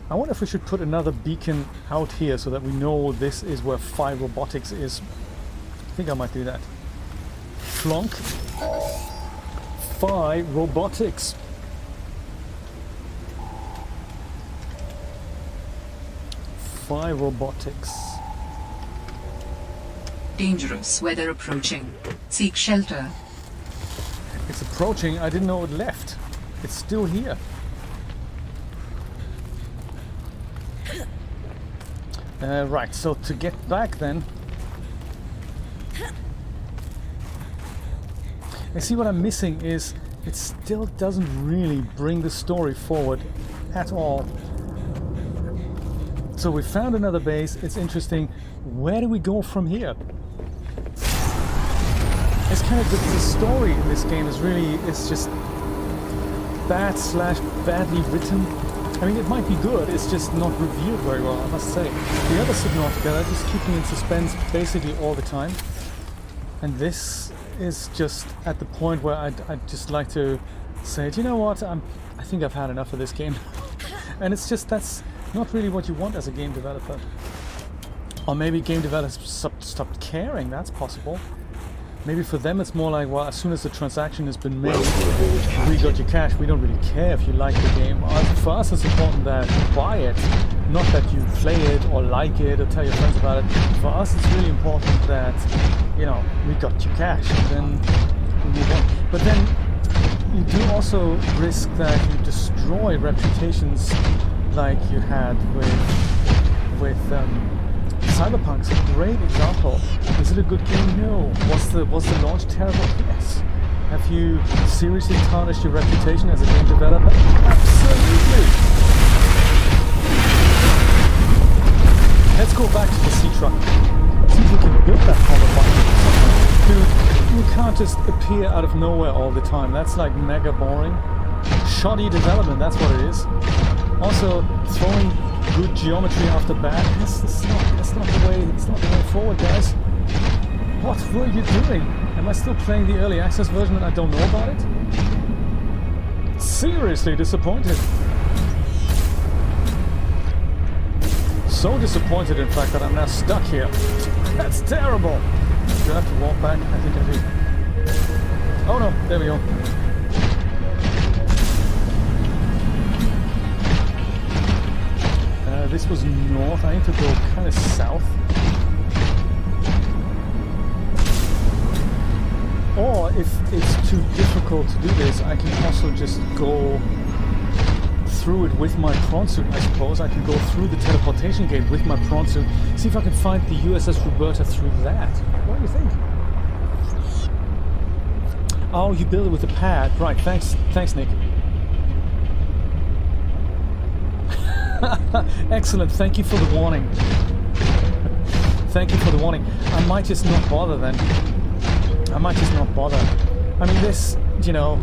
I wonder if we should put another beacon out here so that we know this is where Phi Robotics is. I think I might do that. Flonk. Phi Robotics. Phi Robotics. Dangerous weather approaching. Seek shelter. It's approaching. I didn't know it left. It's still here. Right, so to get back then... I see what I'm missing is it still doesn't really bring the story forward at all. So we found another base. It's interesting. Where do we go from here? It's kind of the story in this game is really, it's just badly written. I mean, it might be good, it's just not revealed very well, I must say. The other Subnautica just keep me in suspense basically all the time. And this is just at the point where I'd just like to say, do you know what, I think I've had enough of this game. And it's just, that's not really what you want as a game developer. Or maybe game developers stopped caring, that's possible. Maybe for them it's more like, well, as soon as the transaction has been made, we got your cash, we don't really care if you like the game. For us it's important that you buy it, not that you play it or like it or tell your friends about it. For us it's really important that, you know, we got your cash, and then we move on. But then you do also risk that you destroy reputations like you had with Cyberpunk's a great example. Is it a good game? No. Was the launch terrible? Yes. Have you seriously tarnished your reputation as a game developer? Absolutely. Let's go back to the sea truck. See if we can build that hover bike. Dude, you can't just appear out of nowhere all the time. That's like mega boring. Shoddy development, that's what it is. Also, throwing good geometry after bad, that's not the way forward, guys. What were you doing? Am I still playing the early access version and I don't know about it? Seriously disappointed. So disappointed, in fact, that I'm now stuck here. That's terrible. Do I have to walk back? I think I do. Oh no, there we go. This was north. I need to go kind of south. Or if it's too difficult to do this, I can also just go through it with my prawn suit, I suppose. I can go through the teleportation gate with my prawn suit. See if I can find the USS Roberta through that. What do you think? Oh, you build it with a pad. Right, thanks, Nick. Excellent, thank you for the warning. Thank you for the warning. I might just not bother then. I might just not bother. I mean, this, you know,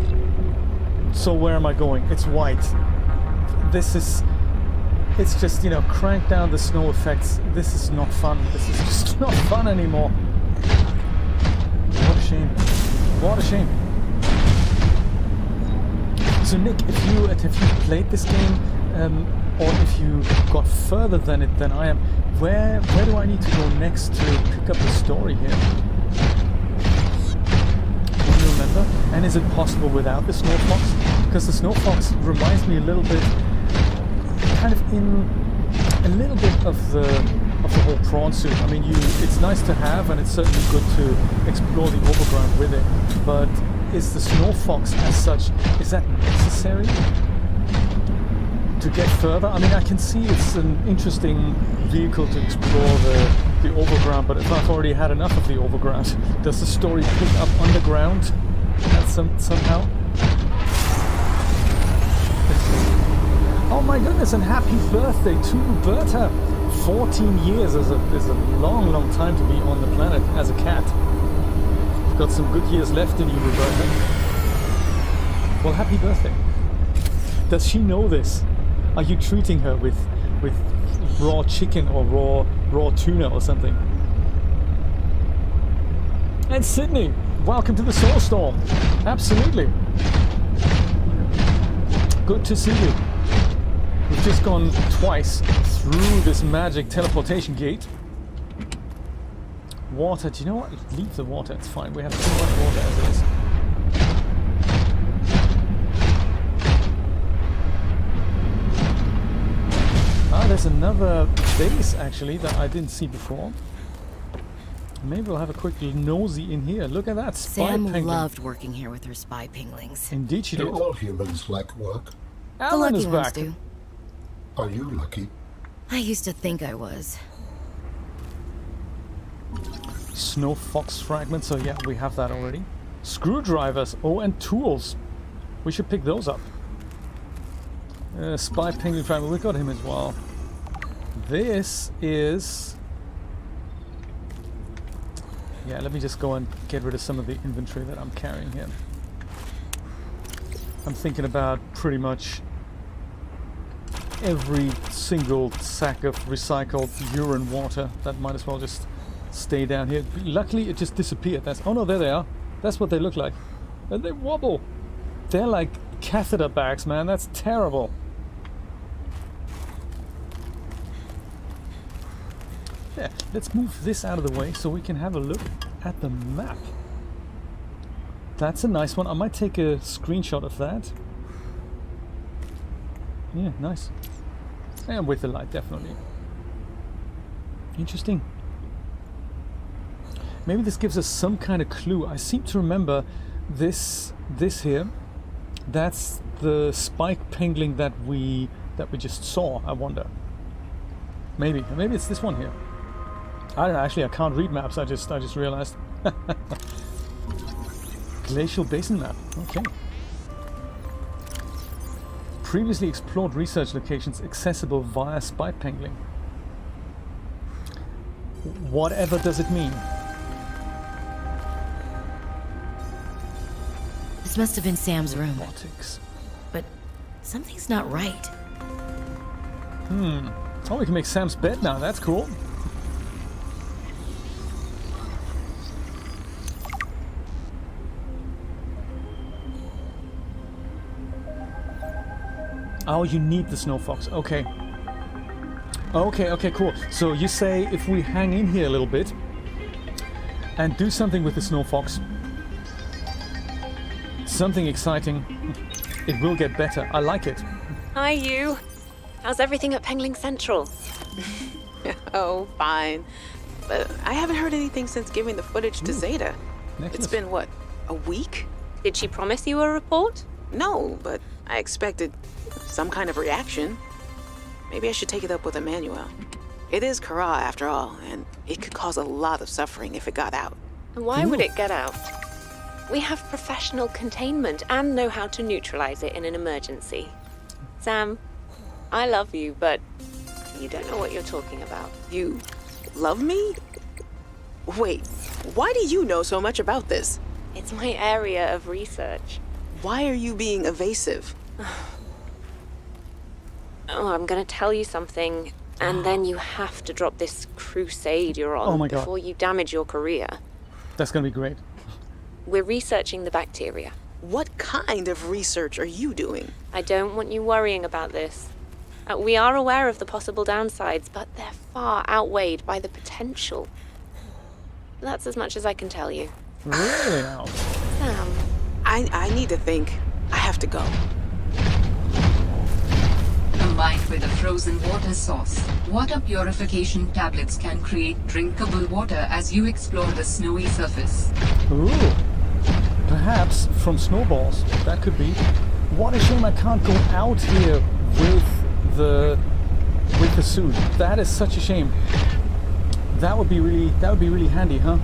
so where am I going? It's white. It's just, you know, crank down the snow effects. This is not fun. This is just not fun anymore. What a shame. What a shame. So Nick, if you played this game, or if you got further than I am, where do I need to go next to pick up the story here? Can you remember? And is it possible without the snow fox? Because the snow fox reminds me a little bit, kind of in a little bit of the whole prawn suit. I mean, it's nice to have, and it's certainly good to explore the overground with it. But is the snow fox as such, is that necessary to get further? I mean, I can see it's an interesting vehicle to explore the overground, but if I've already had enough of the overground, does the story pick up underground somehow? Oh my goodness, and happy birthday to Roberta! 14 years is a long, long time to be on the planet as a cat. You've got some good years left in you, Roberta. Well, happy birthday. Does she know this? Are you treating her with raw chicken or raw tuna or something? And Sydney, welcome to the Soul Storm. Absolutely. Good to see you. We've just gone twice through this magic teleportation gate. Water, do you know what? Leave the water, it's fine. We have too much water as it is. There's another base actually that I didn't see before. Maybe we'll have a quick nosy in here. Look at that, spy Sam penguin. loved working here with her spy pinglings. Indeed she did. All humans like work. Alan the is lucky ones back. do. Are you lucky? I used to think I was. Snow fox fragments, so yeah, we have that already. Screwdrivers, oh, and tools. We should pick those up. Spy penguin fragment, we got him as well. This is... Yeah, let me just go and get rid of some of the inventory that I'm carrying here. I'm thinking about pretty much every single sack of recycled urine water that might as well just stay down here. Luckily it just disappeared. Oh no, there they are. That's what they look like. And they wobble. They're like catheter bags, man. That's terrible. Yeah, let's move this out of the way so we can have a look at the map. That's a nice one. I might take a screenshot of that. Yeah, nice. And with the light, definitely. Interesting. Maybe this gives us some kind of clue. I seem to remember this here. That's the spike pangling that we just saw. I wonder. Maybe it's this one here. I don't know. Actually, I can't read maps. I just realized. Glacial basin map. Okay. Previously explored research locations accessible via spy pangling. Whatever does it mean? This must have been Sam's room. Robotics. But something's not right. Oh, we can make Sam's bed now. That's cool. Oh, you need the snow fox. Okay. Okay, cool. So you say if we hang in here a little bit and do something with the snow fox, something exciting, it will get better. I like it. Hi, you. How's everything at Pengling Central? Oh, fine. But I haven't heard anything since giving the footage to Zeta. Necklace. It's been, what, a week? Did she promise you a report? No, but I expected some kind of reaction. Maybe I should take it up with Emmanuel. It is Kara, after all, and it could cause a lot of suffering if it got out. And why would it get out? We have professional containment and know how to neutralize it in an emergency. Sam, I love you, but you don't know what you're talking about. You love me? Wait, why do you know so much about this? It's my area of research. Why are you being evasive? Oh, I'm gonna tell you something, and then you have to drop this crusade you're on Oh my God. before you damage your career. That's gonna be great. We're researching the bacteria. What kind of research are you doing? I don't want you worrying about this. We are aware of the possible downsides, but they're far outweighed by the potential. That's as much as I can tell you. Really now? Sam. I need to think. I have to go. Combined with a frozen water source, water purification tablets can create drinkable water as you explore the snowy surface. Ooh. Perhaps from snowballs. That could be. What a shame I can't go out here with the suit. That is such a shame. That would be really handy, huh?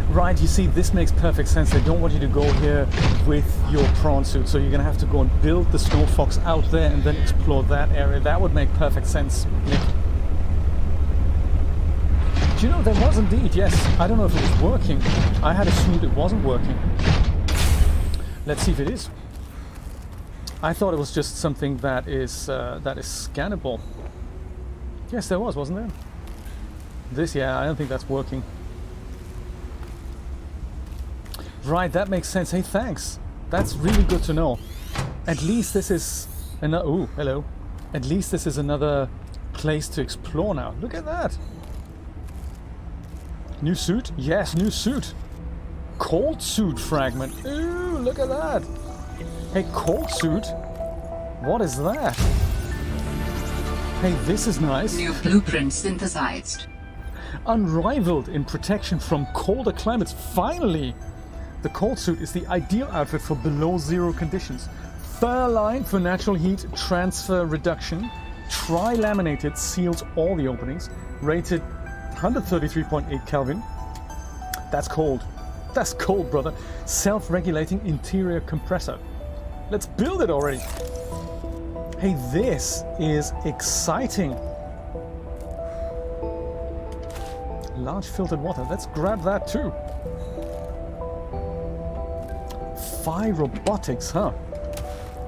Right, you see, this makes perfect sense. They don't want you to go here with your prawn suit, so you're gonna have to go and build the snow fox out there and then explore that area. That would make perfect sense, Nick. Do you know, there was indeed, yes. I don't know if it was working. I had assumed it wasn't working. Let's see if it is. I thought it was just something that is scannable. Yes, there was, wasn't there? This, yeah, I don't think that's working. Right, that makes sense. Hey, thanks. That's really good to know. At least this is another... Ooh, hello. At least this is another place to explore now. Look at that. New suit? Yes, new suit. Cold suit fragment. Ooh, look at that. Hey, cold suit? What is that? Hey, this is nice. New blueprint synthesized. Unrivaled in protection from colder climates. Finally! The cold suit is the ideal outfit for below zero conditions. Fur lined for natural heat transfer reduction. Tri-laminated seals all the openings. Rated 133.8 Kelvin. That's cold. That's cold, brother. Self-regulating interior compressor. Let's build it already. Hey, this is exciting. Large filtered water. Let's grab that too. Phi robotics, huh?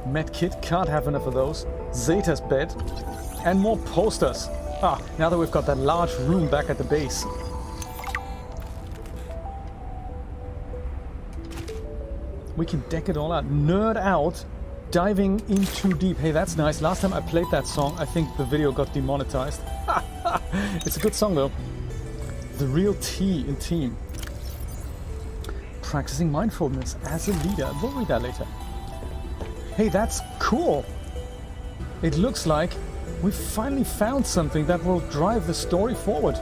Medkit, can't have enough of those. Zeta's bed. And more posters. Ah, now that we've got that large room back at the base. We can deck it all out. Nerd out. Diving in too deep. Hey, that's nice. Last time I played that song, I think the video got demonetized. It's a good song though. The real T in team. Practicing mindfulness as a leader. We'll read that later. Hey, that's cool. It looks like we've finally found something that will drive the story forward.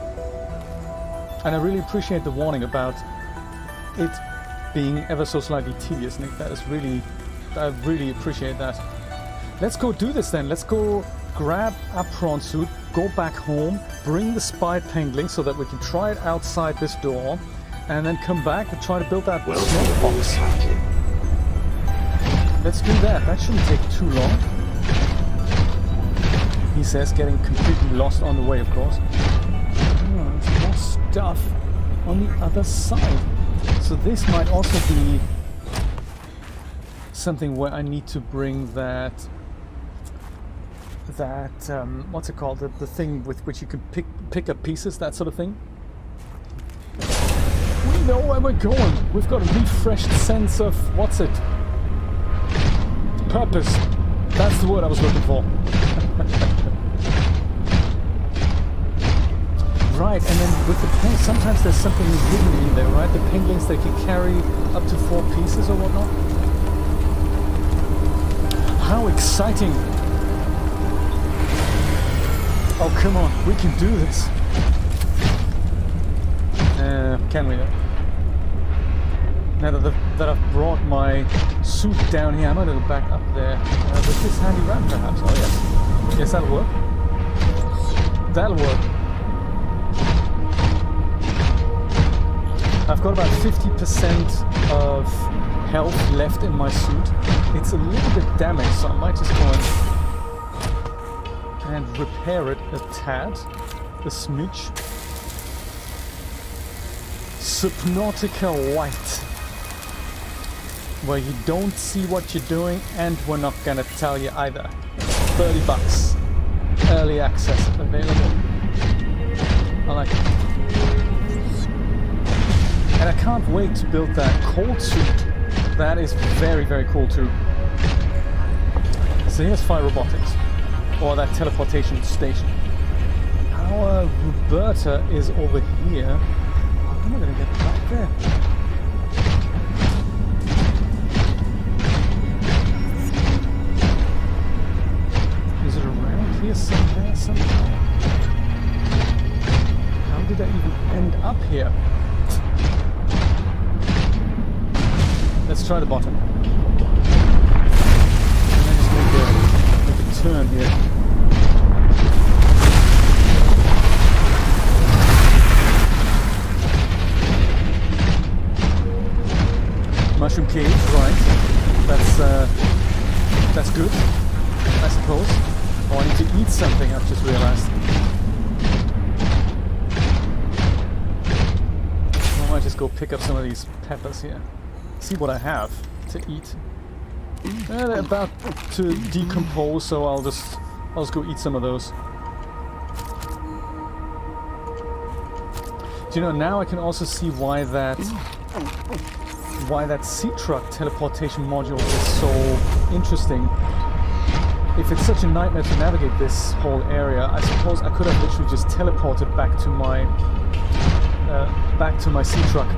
And I really appreciate the warning about it being ever so slightly tedious, Nick. That is really, I really appreciate that. Let's go do this then. Let's go grab our prawn suit, go back home, bring the spy pangling so that we can try it outside this door, and then come back and try to build that snow fox. Let's do that. That shouldn't take too long. He says, getting completely lost on the way, of course. Oh, there's more stuff on the other side. So this might also be something where I need to bring that what's it called? The thing with which you can pick up pieces, that sort of thing. We know where we're going. We've got a refreshed sense of what's it? Purpose. That's the word I was looking for. Right, and then with the penguins, sometimes there's something hidden in there, right? The penguins, they can carry up to 4 pieces or whatnot. How exciting! Oh, come on, we can do this. Can we? Now that I've brought my suit down here, I might have to back up there with this handy ramp, perhaps. Oh yes, yes, that'll work. That'll work. I've got about 50% of health left in my suit. It's a little bit damaged, so I might just go and repair it a tad, a smidge. Subnautica White, where you don't see what you're doing, and we're not gonna tell you either. $30, early access available. like. And I can't wait to build that cold suit. That is very, very cool too. So here's Fire Robotics, or that teleportation station. Our Roberta is over here. How am I going to get back there? Is it around here somewhere, somehow? How did I even end up here? Let's try the bottom. And then just make a turn here. Mushroom cage, right? That's good, I suppose. Oh, I need to eat something, I've just realized. I might just go pick up some of these peppers here. See what I have to eat. They're about to decompose, so I'll just go eat some of those. Do you know, now I can also see why that sea truck teleportation module is so interesting. If it's such a nightmare to navigate this whole area, I suppose I could have literally just teleported back to my sea truck.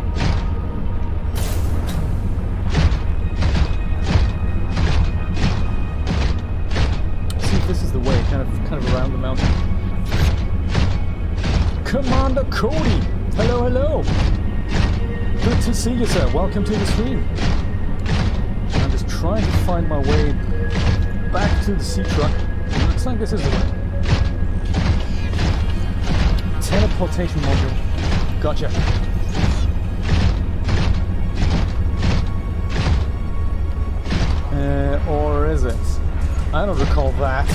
See if this is the way, kind of around the mountain. Commander Cody! Hello, hello! Good to see you, sir. Welcome to the stream. I'm just trying to find my way back to the sea truck. Looks like this is the way. Teleportation module. Gotcha. Or is it? I don't recall that.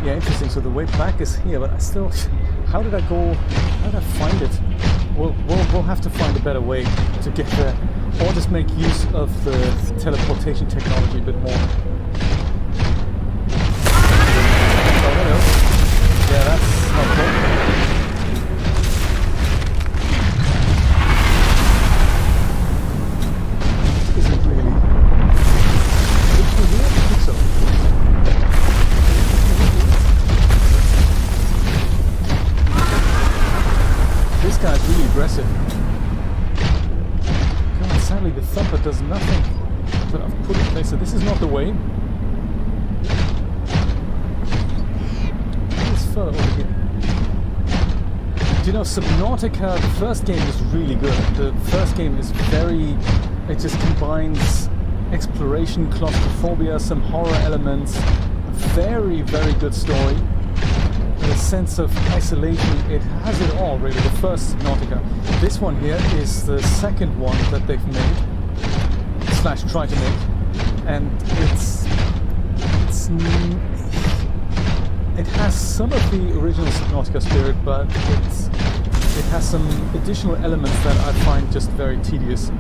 Yeah, interesting. So the way back is here, but I still... How did I go... How did I find it? We'll have to find a better way to get there. Or just make use of the teleportation technology a bit more. Oh, hello. Yeah, that's helpful. It isn't really... Is it here? I think so. This guy's really aggressive. God, sadly the thumper does nothing that I've put in place. So this is not the way. It's further over here. Do you know, Subnautica, the first game is really good. The first game is very... It just combines exploration, claustrophobia, some horror elements. A very, very good story. A sense of isolation. It has it all, really, the first Subnautica. This one here is the second one that they've made, slash try to make, and it has some of the original Subnautica spirit, but it has some additional elements that I find just very tedious.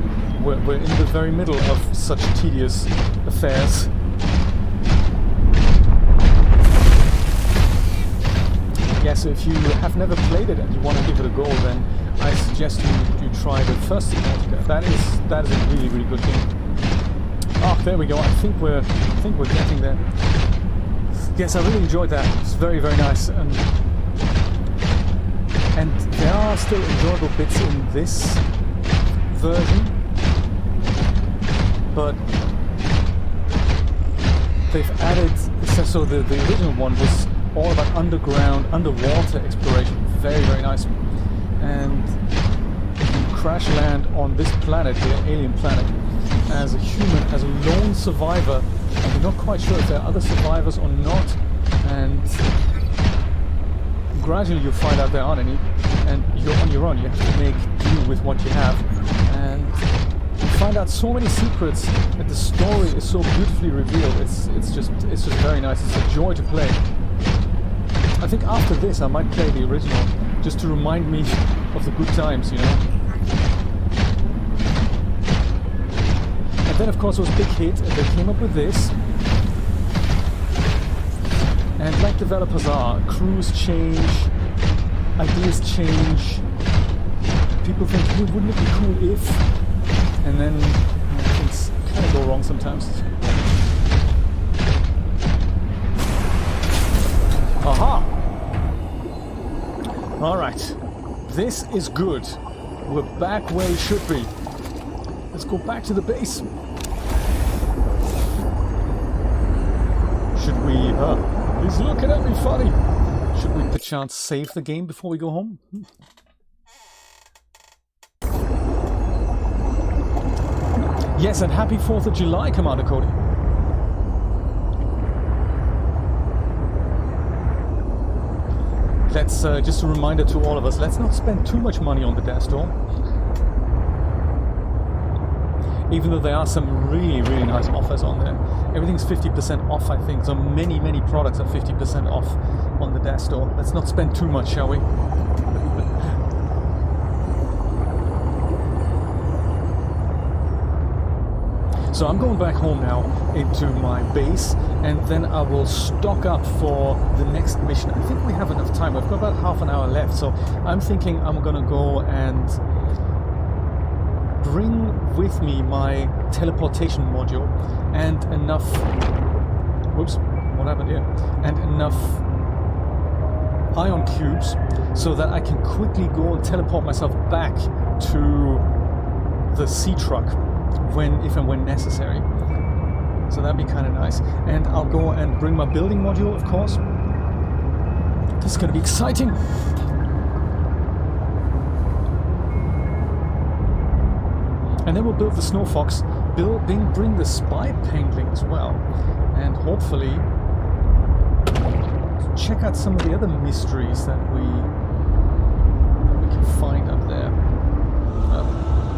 We're in the very middle of such tedious affairs. Yeah, so if you have never played it and you want to give it a go, then I suggest you try the first Subnautica. That is a really, really good game. Oh, there we go. I think we're getting there. Yes, I really enjoyed that. It's very, very nice. And there are still enjoyable bits in this version, but they've added. So the original one was all about underwater exploration. Very, very nice. And you crash land on this planet here, alien planet, as a human, as a lone survivor. And you're not quite sure if there are other survivors or not. And gradually you'll find out there aren't any. And you're on your own. You have to make do with what you have. And you find out so many secrets, and the story is so beautifully revealed. It's just very nice. It's a joy to play. I think after this I might play the original, just to remind me of the good times, you know. Then of course it was a big hit, and they came up with this. And like developers are, crews change, ideas change. People think, hey, wouldn't it be cool if? And then things kind of go wrong sometimes. Aha! Alright, this is good. We're back where we should be. Let's go back to the base. Should we, he's looking at me funny. Should we perchance save the game before we go home? Yes, and happy 4th of July, Commander Cody. Let's, just a reminder to all of us, let's not spend too much money on the DAZ store. Even though there are some really, really nice offers on there. Everything's 50% off, I think. So many, many products are 50% off on the DAZ store. Let's not spend too much, shall we? So I'm going back home now into my base, and then I will stock up for the next mission. I think we have enough time. We've got about half an hour left, so I'm thinking I'm gonna go and bring with me my teleportation module and enough... Whoops, what happened here? And enough ion cubes so that I can quickly go and teleport myself back to the sea truck if and when necessary. So that'd be kind of nice. And I'll go and bring my building module, of course. This is going to be exciting. And then we'll build the Snow Fox, bring the spy painting as well, and hopefully check out some of the other mysteries that we can find up there.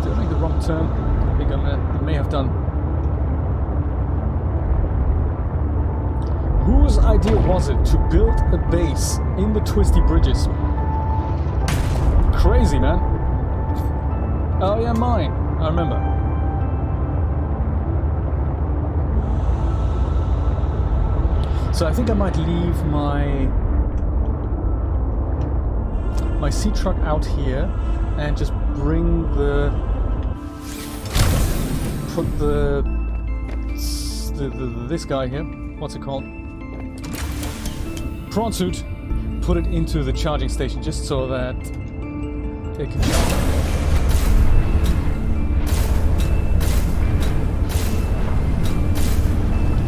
Did I make the wrong turn? I think I may have done. Whose idea was it to build a base in the twisty bridges? Crazy, man. Oh yeah, mine. I remember. So I think I might leave my sea truck out here and just bring put this guy here. What's it called? Prawn suit. Put it into the charging station just so that it can charge.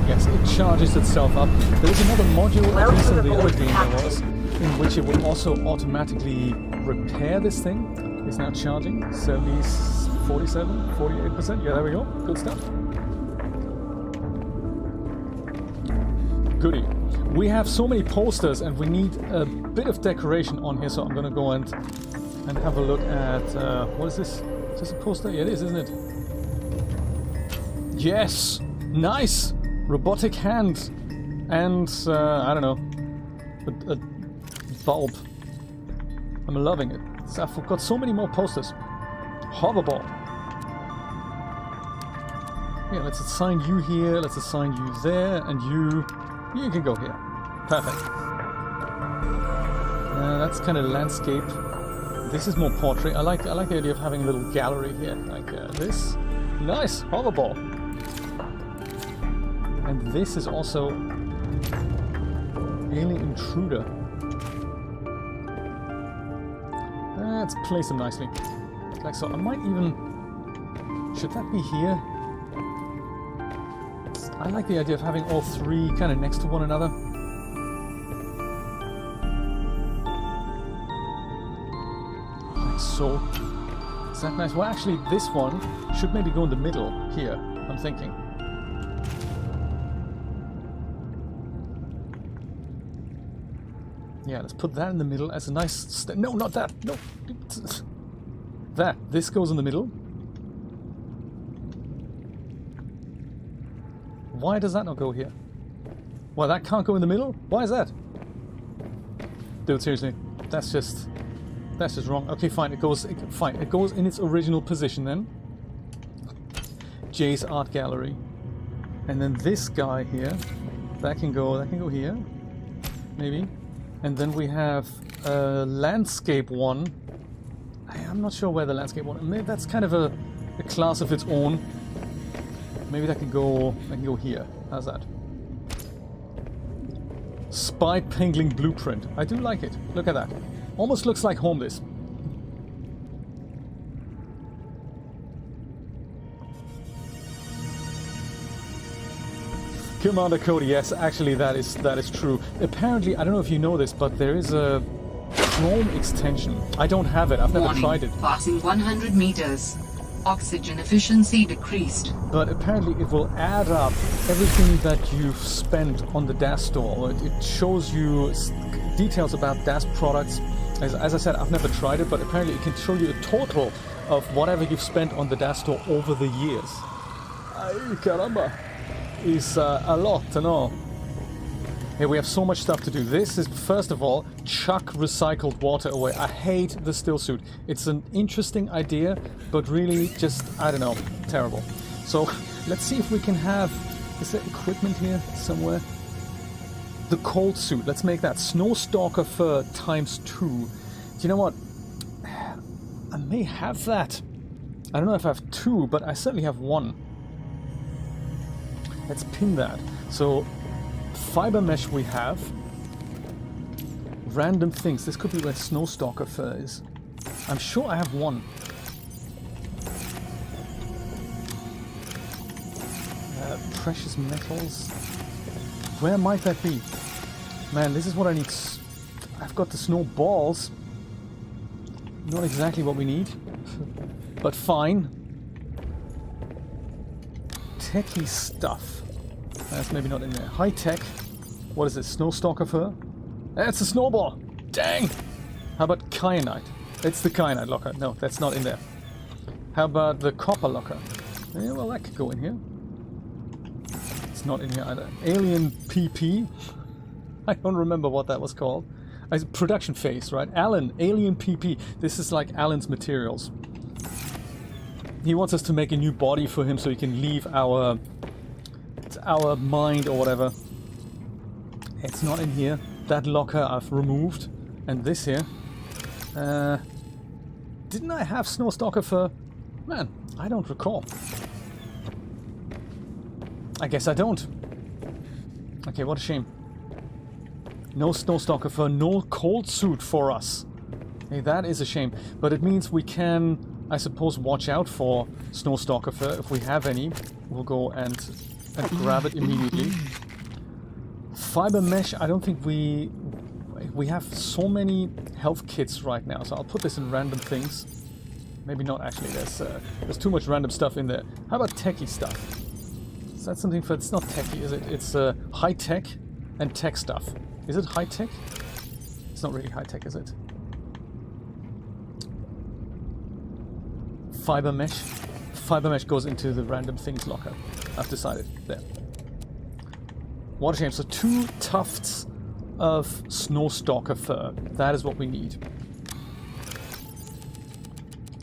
Yes, it charges itself up. There is another module, at least in the other game there was, in which it will also automatically repair this thing. It's now charging. 47, 48%. Yeah, there we go. Good stuff. Goodie. We have so many posters and we need a bit of decoration on here, so I'm going to go and have a look at... what is this? Is this a poster? Yeah, it is, isn't it? Yes! Nice! Robotic hand and I don't know, a bulb. I'm loving it. So I've got so many more posters. Hoverball. Yeah, let's assign you here. Let's assign you there, and you can go here. Perfect. That's kind of landscape. This is more portrait. I like the idea of having a little gallery here, like this. Nice hoverball. And this is also Alien Intruder. Let's place them nicely. Like so. I might even... Should that be here? I like the idea of having all three kind of next to one another. Like so. Is that nice? Well, actually, this one should maybe go in the middle here, I'm thinking. Yeah, let's put that in the middle as a nice... No, not that! No! That. This goes in the middle. Why does that not go here? Well, that can't go in the middle? Why is that? Dude, seriously. That's just wrong. Okay, fine. It goes in its original position then. Jay's art gallery. And then this guy here, that can go here, maybe. And then we have a landscape one. I'm not sure where the landscape one. Maybe that's kind of a class of its own. Maybe that can go here. How's that? Spy Pingling Blueprint. I do like it. Look at that. Almost looks like home this. Commander Cody, yes, actually that is true. Apparently, I don't know if you know this, but there is a Chrome extension. I don't have it. I've never tried it. Passing 100 meters. Oxygen efficiency decreased. But apparently it will add up everything that you've spent on the DAZ store. It shows you details about DAZ products. As I said, I've never tried it, but apparently it can show you a total of whatever you've spent on the DAZ store over the years. Ay, caramba. Is a lot to know. Here we have so much stuff to do. This is, first of all, chuck recycled water away. I hate the still suit. It's an interesting idea, but really just, I don't know, terrible. So let's see if we can have, is there equipment here somewhere? The cold suit, let's make that. Snowstalker fur ×2. Do you know what? I may have that. I don't know if I have 2, but I certainly have 1. Let's pin that. So, fiber mesh we have. Random things. This could be where Snowstalker fur is. I'm sure I have 1. Precious metals. Where might that be? Man, this is what I need. I've got the snowballs. Not exactly what we need. But fine. Techie stuff. That's maybe not in there. High tech. What is it? Snowstalker fur? That's a snowball! Dang! How about kyanite? It's the kyanite locker. No, that's not in there. How about the copper locker? Yeah, well, that could go in here. It's not in here either. Alien PP. I don't remember what that was called. Production phase, right? Alan, Alien PP. This is like Alan's materials. He wants us to make a new body for him so he can leave our mind or whatever. It's not in here. That locker I've removed. And this here. Didn't I have Snowstalker fur? Man, I don't recall. I guess I don't. Okay, what a shame. No Snowstalker fur, no cold suit for us. Hey, that is a shame. But it means we can, I suppose, watch out for Snowstalker fur. If we have any, we'll go and grab it immediately. Fiber mesh, I don't think we have so many health kits right now, so I'll put this in random things. Maybe not actually, there's too much random stuff in there. How about techie stuff? Is that something for, it's not techie, is it? It's high tech and tech stuff. Is it high tech? It's not really high tech, is it? Fiber mesh. Fiber mesh goes into the random things locker. I've decided. There. What a shame. So 2 tufts of Snowstalker fur. That is what we need.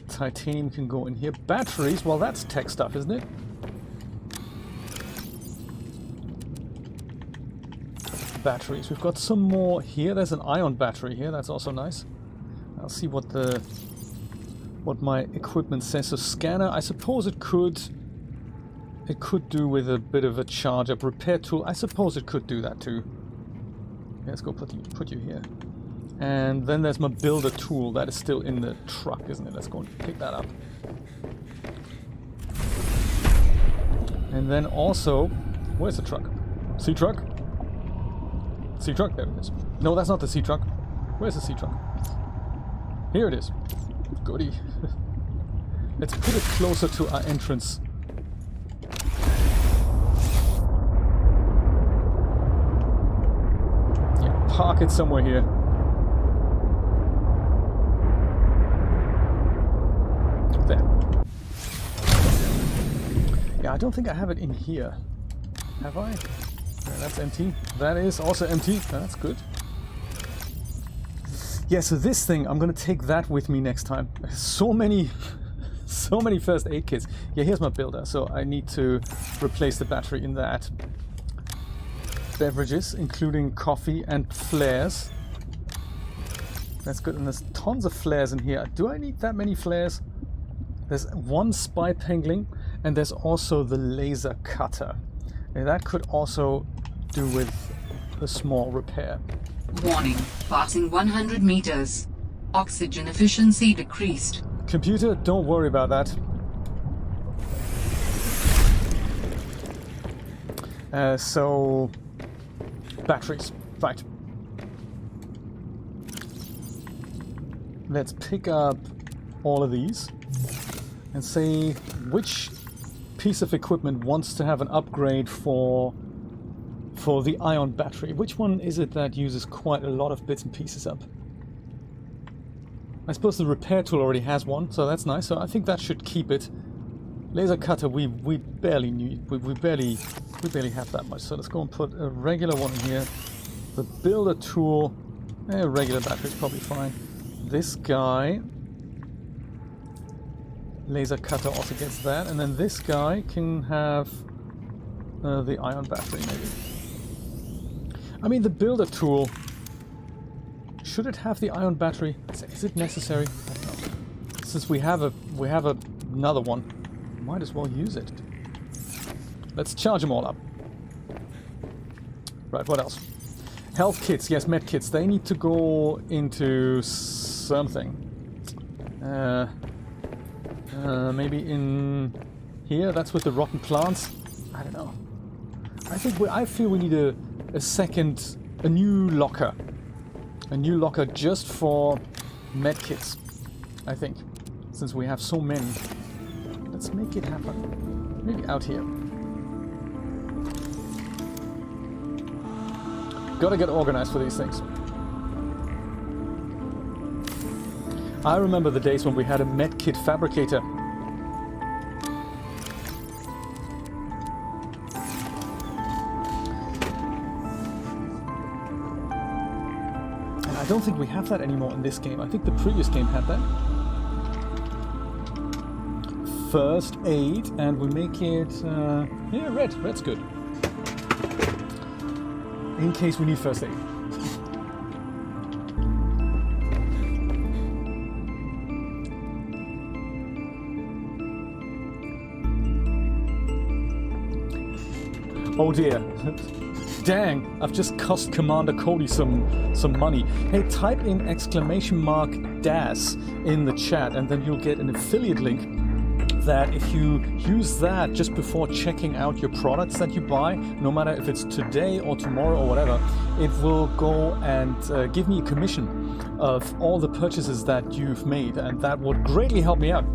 Titanium can go in here. Batteries, well that's tech stuff, isn't it? Batteries. We've got some more here. There's an ion battery here. That's also nice. I'll see what my equipment says. So scanner, I suppose it could do with a bit of a charge up. Repair tool, I suppose it could do that too. Yeah, let's go put you here. And then there's my builder tool. That is still in the truck, isn't it? Let's go and pick that up. And then also, where's the truck? Sea truck? Sea truck, there it is. No, that's not the sea truck. Where's the sea truck? Here it is. Goody. Let's put it closer to our entrance. Yeah, park it somewhere here. There. Yeah, I don't think I have it in here. Have I? Yeah, that's empty. That is also empty. That's good. Yeah, so this thing, I'm gonna take that with me next time. So many So many first aid kits. Yeah, here's my builder. So I need to replace the battery in that. Beverages, including coffee and flares. That's good. And there's tons of flares in here. Do I need that many flares? There's one spy pangling, and there's also the laser cutter. And that could also do with a small repair. Warning, passing 100 meters. Oxygen efficiency decreased. Computer, don't worry about that. So, batteries, right. Let's pick up all of these and say which piece of equipment wants to have an upgrade for the ion battery. Which one is it that uses quite a lot of bits and pieces up? I suppose the repair tool already has one, so that's nice. So I think that should keep it. Laser cutter, we barely need, we barely have that much. So let's go and put a regular one in here. The builder tool, regular battery is probably fine. This guy, laser cutter also gets that, and then this guy can have the ion battery maybe. I mean, the builder tool, should it have the ion battery? Is it necessary? I don't know. Since we have another one, might as well use it. Let's charge them all up. Right, what else? Health kits, yes, med kits. They need to go into something. Maybe in here. That's with the rotten plants. I don't know. I feel we need a new locker. A new locker just for medkits, I think, since we have so many. Let's make it happen. Maybe out here. Gotta get organized for these things. I remember the days when we had a medkit fabricator. I don't think we have that anymore in this game. I think the previous game had that. First aid, and we make it... yeah, red. Red's good. In case we need first aid. Oh dear. Dang, I've just cost Commander Cody some money. Hey, type in !DAZ in the chat, and then you'll get an affiliate link that if you use that just before checking out your products that you buy, no matter if it's today or tomorrow or whatever, it will go and give me a commission of all the purchases that you've made, and that would greatly help me out.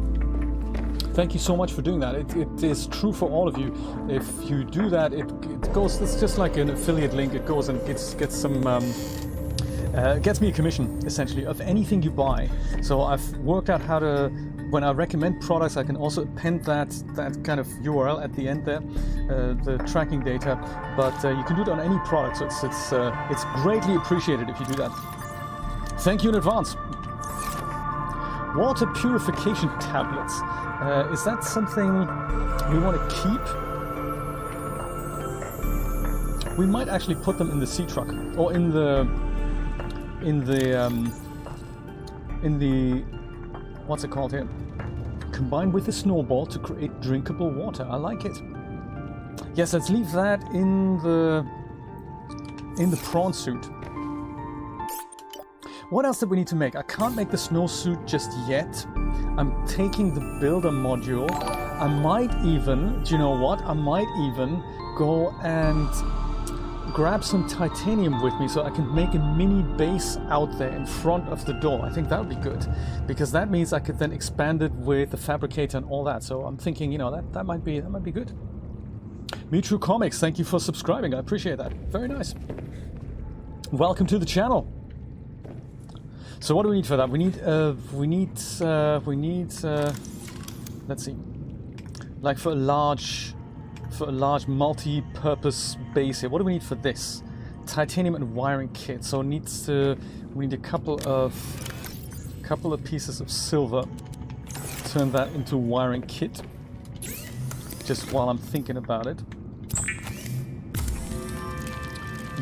Thank you so much for doing that. It is true for all of you. If you do that, it goes. It's just like an affiliate link. It goes and gets some gets me a commission essentially of anything you buy. So I've worked out how to. When I recommend products, I can also append that kind of URL at the end there, the tracking data. But you can do it on any product. So it's greatly appreciated if you do that. Thank you in advance. Water purification tablets. Is that something we want to keep? We might actually put them in the sea truck or in the what's it called here? Combined with the snowball to create drinkable water. I like it. Yes, let's leave that in the prawn suit. What else did we need to make? I can't make the snowsuit just yet. I'm taking the builder module. I might even, do you know what? I might even go and grab some titanium with me so I can make a mini base out there in front of the door. I think that would be good, because that means I could then expand it with the fabricator and all that. So I'm thinking, you know, that might be good. Me True Comics, thank you for subscribing. I appreciate that. Very nice. Welcome to the channel. So what do we need for that? We need let's see, like for a large multi-purpose base here. What do we need for this? Titanium and wiring kit. So we need a couple of pieces of silver turn that into wiring kit. Just while I'm thinking about it.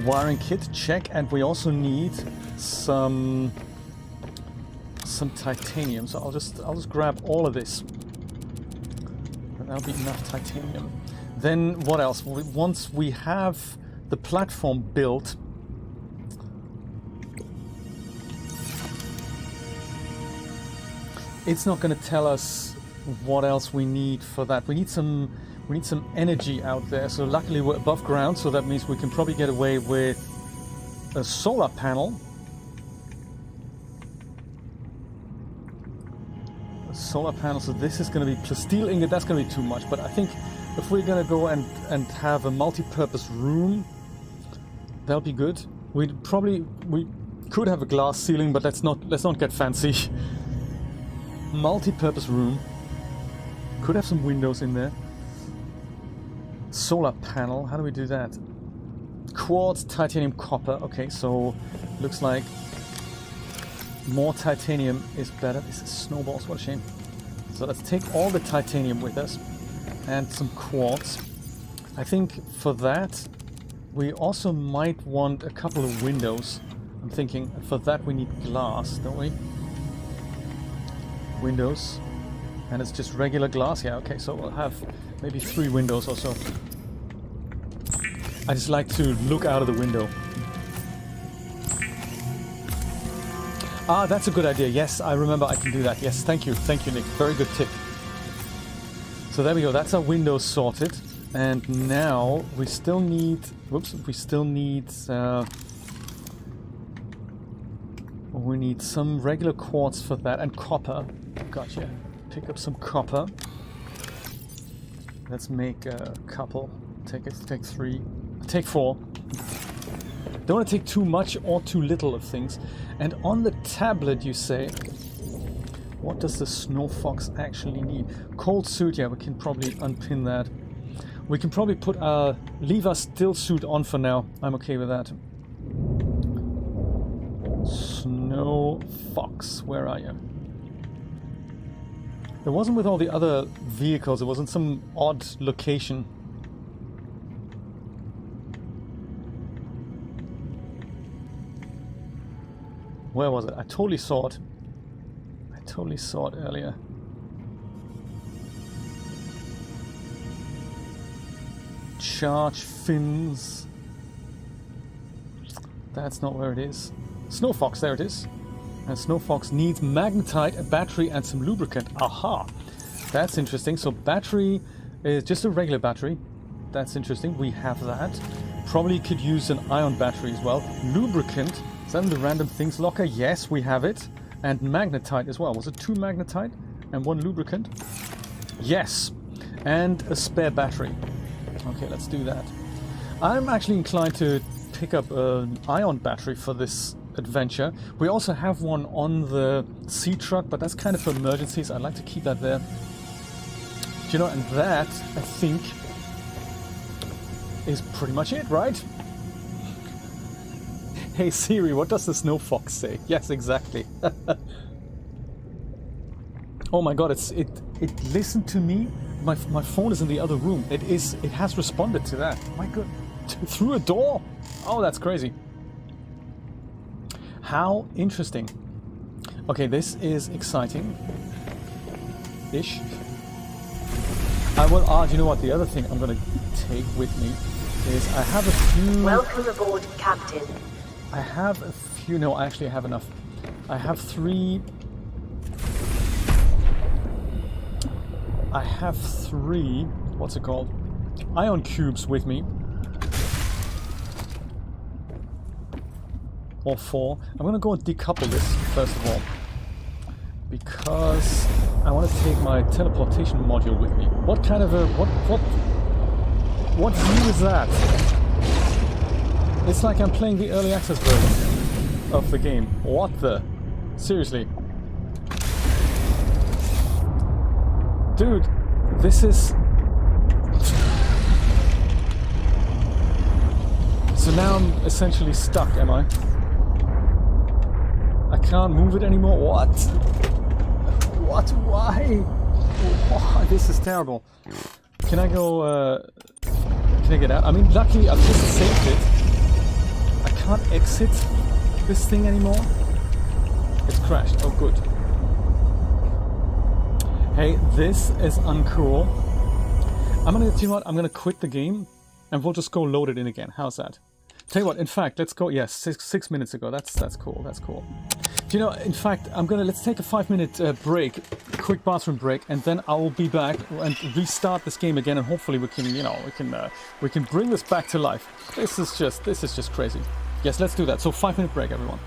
Wiring kit, check, and we also need some titanium. So I'll just grab all of this. And that'll be enough titanium. Then what else? Once we have the platform built, it's not going to tell us what else we need for that. We need some energy out there. So luckily we're above ground, so that means we can probably get away with a solar panel. A solar panel. So this is going to be plus steel ingot. That's going to be too much. But I think if we're going to go and have a multi-purpose room, that'll be good. We could have a glass ceiling, but let's not get fancy. Multi-purpose room. Could have some windows in there. Solar panel. How do we do that? Quartz, titanium, copper. Okay, so looks like more titanium is better. This is snowballs. What a shame. So let's take all the titanium with us and some quartz. I think for that we also might want a couple of windows. I'm thinking for that we need glass, don't we? Windows, and it's just regular glass. Yeah, okay, so we'll have maybe 3 windows or so. I just like to look out of the window. Ah, that's a good idea. Yes, I remember I can do that. Yes, thank you, Nick. Very good tip. So there we go. That's our windows sorted, and now we still need. Whoops, we need some regular quartz for that, and copper. Gotcha. Pick up some copper. Let's make a couple. Take 3. Take 4. Don't want to take too much or too little of things. And on the tablet, you say, what does the snow fox actually need? Cold suit. Yeah, we can probably unpin that. We can probably put leave our still suit on for now. I'm okay with that. Snow fox, where are you? It wasn't with all the other vehicles. It was in some odd location. Where was it? I totally saw it. Earlier. Charge fins. That's not where it is. Snow fox, there it is. And Snow fox needs magnetite, a battery, and some lubricant. Aha! That's interesting. So battery is just a regular battery. That's interesting. We have that. Probably could use an ion battery as well. Lubricant. Is that in the random things locker? Yes, we have it. And magnetite as well. Was it 2 magnetite and 1 lubricant? Yes. And a spare battery. Okay, let's do that. I'm actually inclined to pick up an ion battery for this adventure. We also have one on the sea truck, but that's kind of for emergencies. I'd like to keep that there. You know, and that, I think, is pretty much it, right? Hey Siri, what does the snow fox say? Yes, exactly. Oh my god, it listened to me. My phone is in the other room. It has responded to that. My god. Through a door? Oh, that's crazy. How interesting. Okay, this is exciting. Ish. I will. You know what? The other thing I'm going to take with me is I have a few. Welcome aboard, Captain. I have a few. No, actually, I have enough. I have 3. I have 3. What's it called? Ion cubes with me. Or 4. I'm going to go and decouple this first of all, because I want to take my teleportation module with me. What kind of a what view is that? It's like I'm playing the early access version of the game. What the? Seriously, dude, this is. So now I'm essentially stuck, am I? I can't move it anymore. What? What? Why? this is terrible. Can I go, can I get out? I mean, luckily I've just saved it. I can't exit this thing anymore. It's crashed. Oh, good. Hey, this is uncool. Do you know what? I'm gonna quit the game and we'll just go load it in again. How's that? Tell you what, in fact, let's go. Yes, six minutes ago. That's cool. That's cool. Do you know, in fact, let's take a 5-minute break, quick bathroom break, and then I will be back and restart this game again, and hopefully we can, we can bring this back to life. This is just crazy. Yes, let's do that. So 5-minute break, everyone.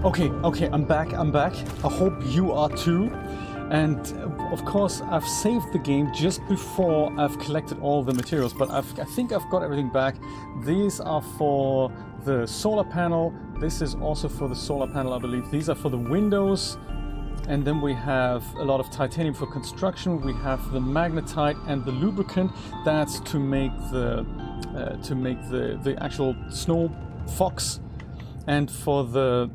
Okay, I'm back. I hope you are too. And of course, I've saved the game just before I've collected all the materials, but I think I've got everything back. These are for the solar panel. This is also for the solar panel, I believe. These are for the windows. And then we have a lot of titanium for construction. We have the magnetite and the lubricant. That's to make the actual snow fox. And for the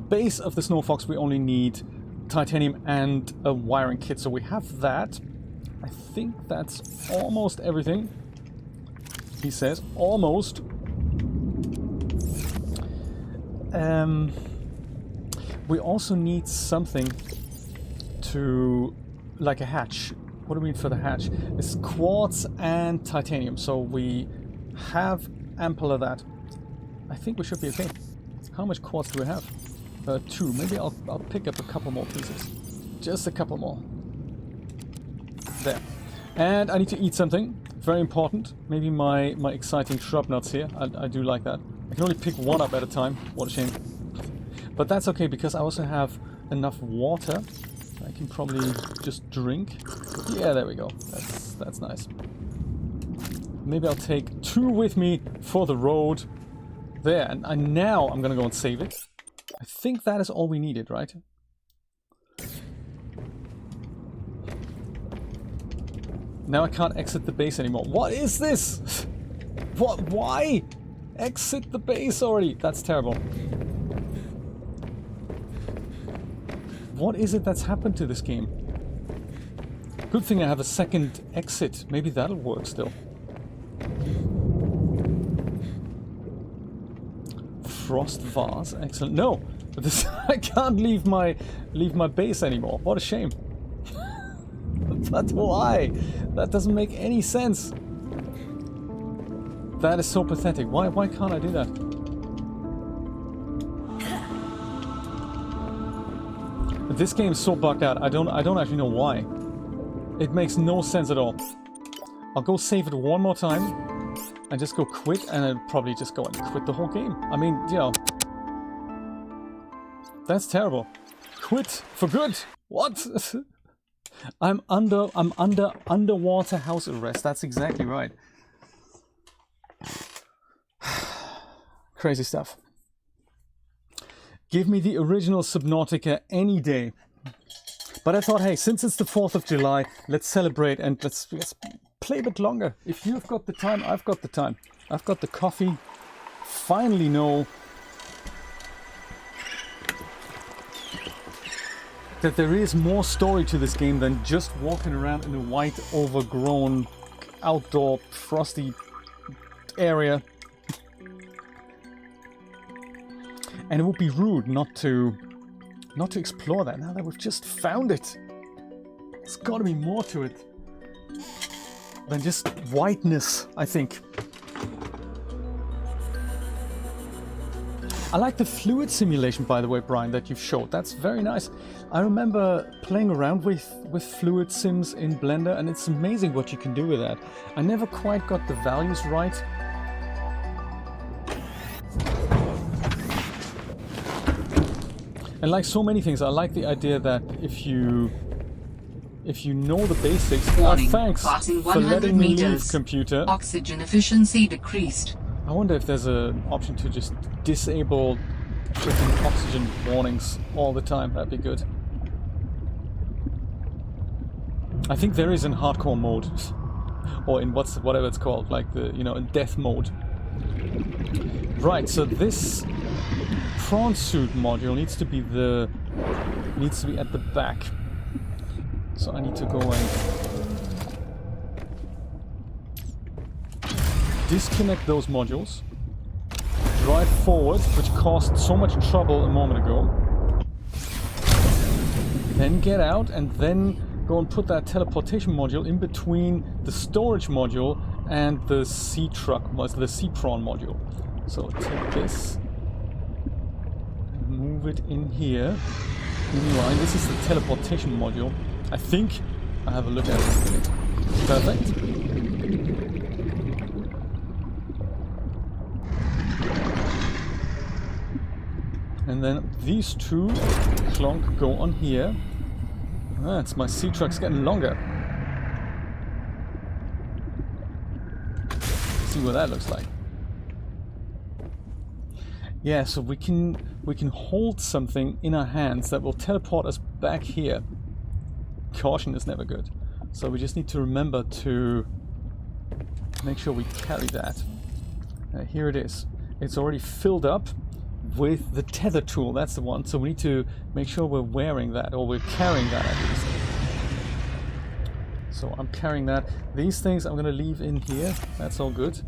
base of the snow fox, we only need titanium and a wiring kit. So we have that. I think that's almost everything. He says almost. We also need something to, like a hatch. What do we need for the hatch? It's quartz and titanium, so we have ample of that. I think we should be okay. How much quartz do we have? 2. Maybe I'll pick up a couple more pieces. Just a couple more. There. And I need to eat something. Very important. Maybe my exciting shrub nuts here. I do like that. I can only pick one up at a time. What a shame. But that's okay, because I also have enough water. I can probably just drink. Yeah, there we go. That's nice. Maybe I'll take 2 with me for the road. There, and now I'm gonna go and save it. I think that is all we needed, right? Now I can't exit the base anymore. What is this? What? Why? Exit the base already. That's terrible. What is it that's happened to this game? Good thing I have a second exit. Maybe that'll work still. Frost vase, excellent. No, this, I can't leave my base anymore. What a shame. But why? That doesn't make any sense. That is so pathetic. Why can't I do that? This game is so bugged out. I don't actually know why. It makes no sense at all. I'll go save it one more time and just go quit, and I'll probably just go and quit the whole game. I mean, you know, that's terrible. Quit for good. What? I'm under underwater house arrest. That's exactly right. Crazy stuff. Give me the original Subnautica any day. But I thought, hey, since it's the 4th of July, let's celebrate and let's play a bit longer. If you've got the time, I've got the time. I've got the coffee. Finally know that there is more story to this game than just walking around in a white, overgrown, outdoor, frosty area. And it would be rude not to explore that now that we've just found it. There's got to be more to it than just whiteness, I think. I like the fluid simulation, by the way, Brian, that you've showed. That's very nice. I remember playing around with fluid sims in Blender, and it's amazing what you can do with that. I never quite got the values right. And like so many things, I like the idea that if you know the basics... Warning, thanks passing for letting me leave, meters. computer. Oxygen efficiency decreased. I wonder if there's an option to just disable freaking oxygen warnings all the time. That'd be good. I think there is in hardcore mode. Or in whatever it's called, like the, you know, in death mode. Right, so this prawn suit module needs to be at the back. So I need to go and disconnect those modules, drive forward, which caused so much trouble a moment ago, then get out and then go and put that teleportation module in between the storage module and the sea truck, the sea prawn module. So take this, move it in here, in line. This is the teleportation module. I think I have a look at it. Perfect. And then these two clonk go on here. That's my sea truck's getting longer. See what that looks like. Yeah, so we can hold something in our hands that will teleport us back here. Caution is never good. So we just need to remember to make sure we carry that. Here it is. It's already filled up with the tether tool. That's the one. So we need to make sure we're wearing that, or we're carrying that at least. So I'm carrying that. These things I'm going to leave in here. That's all good.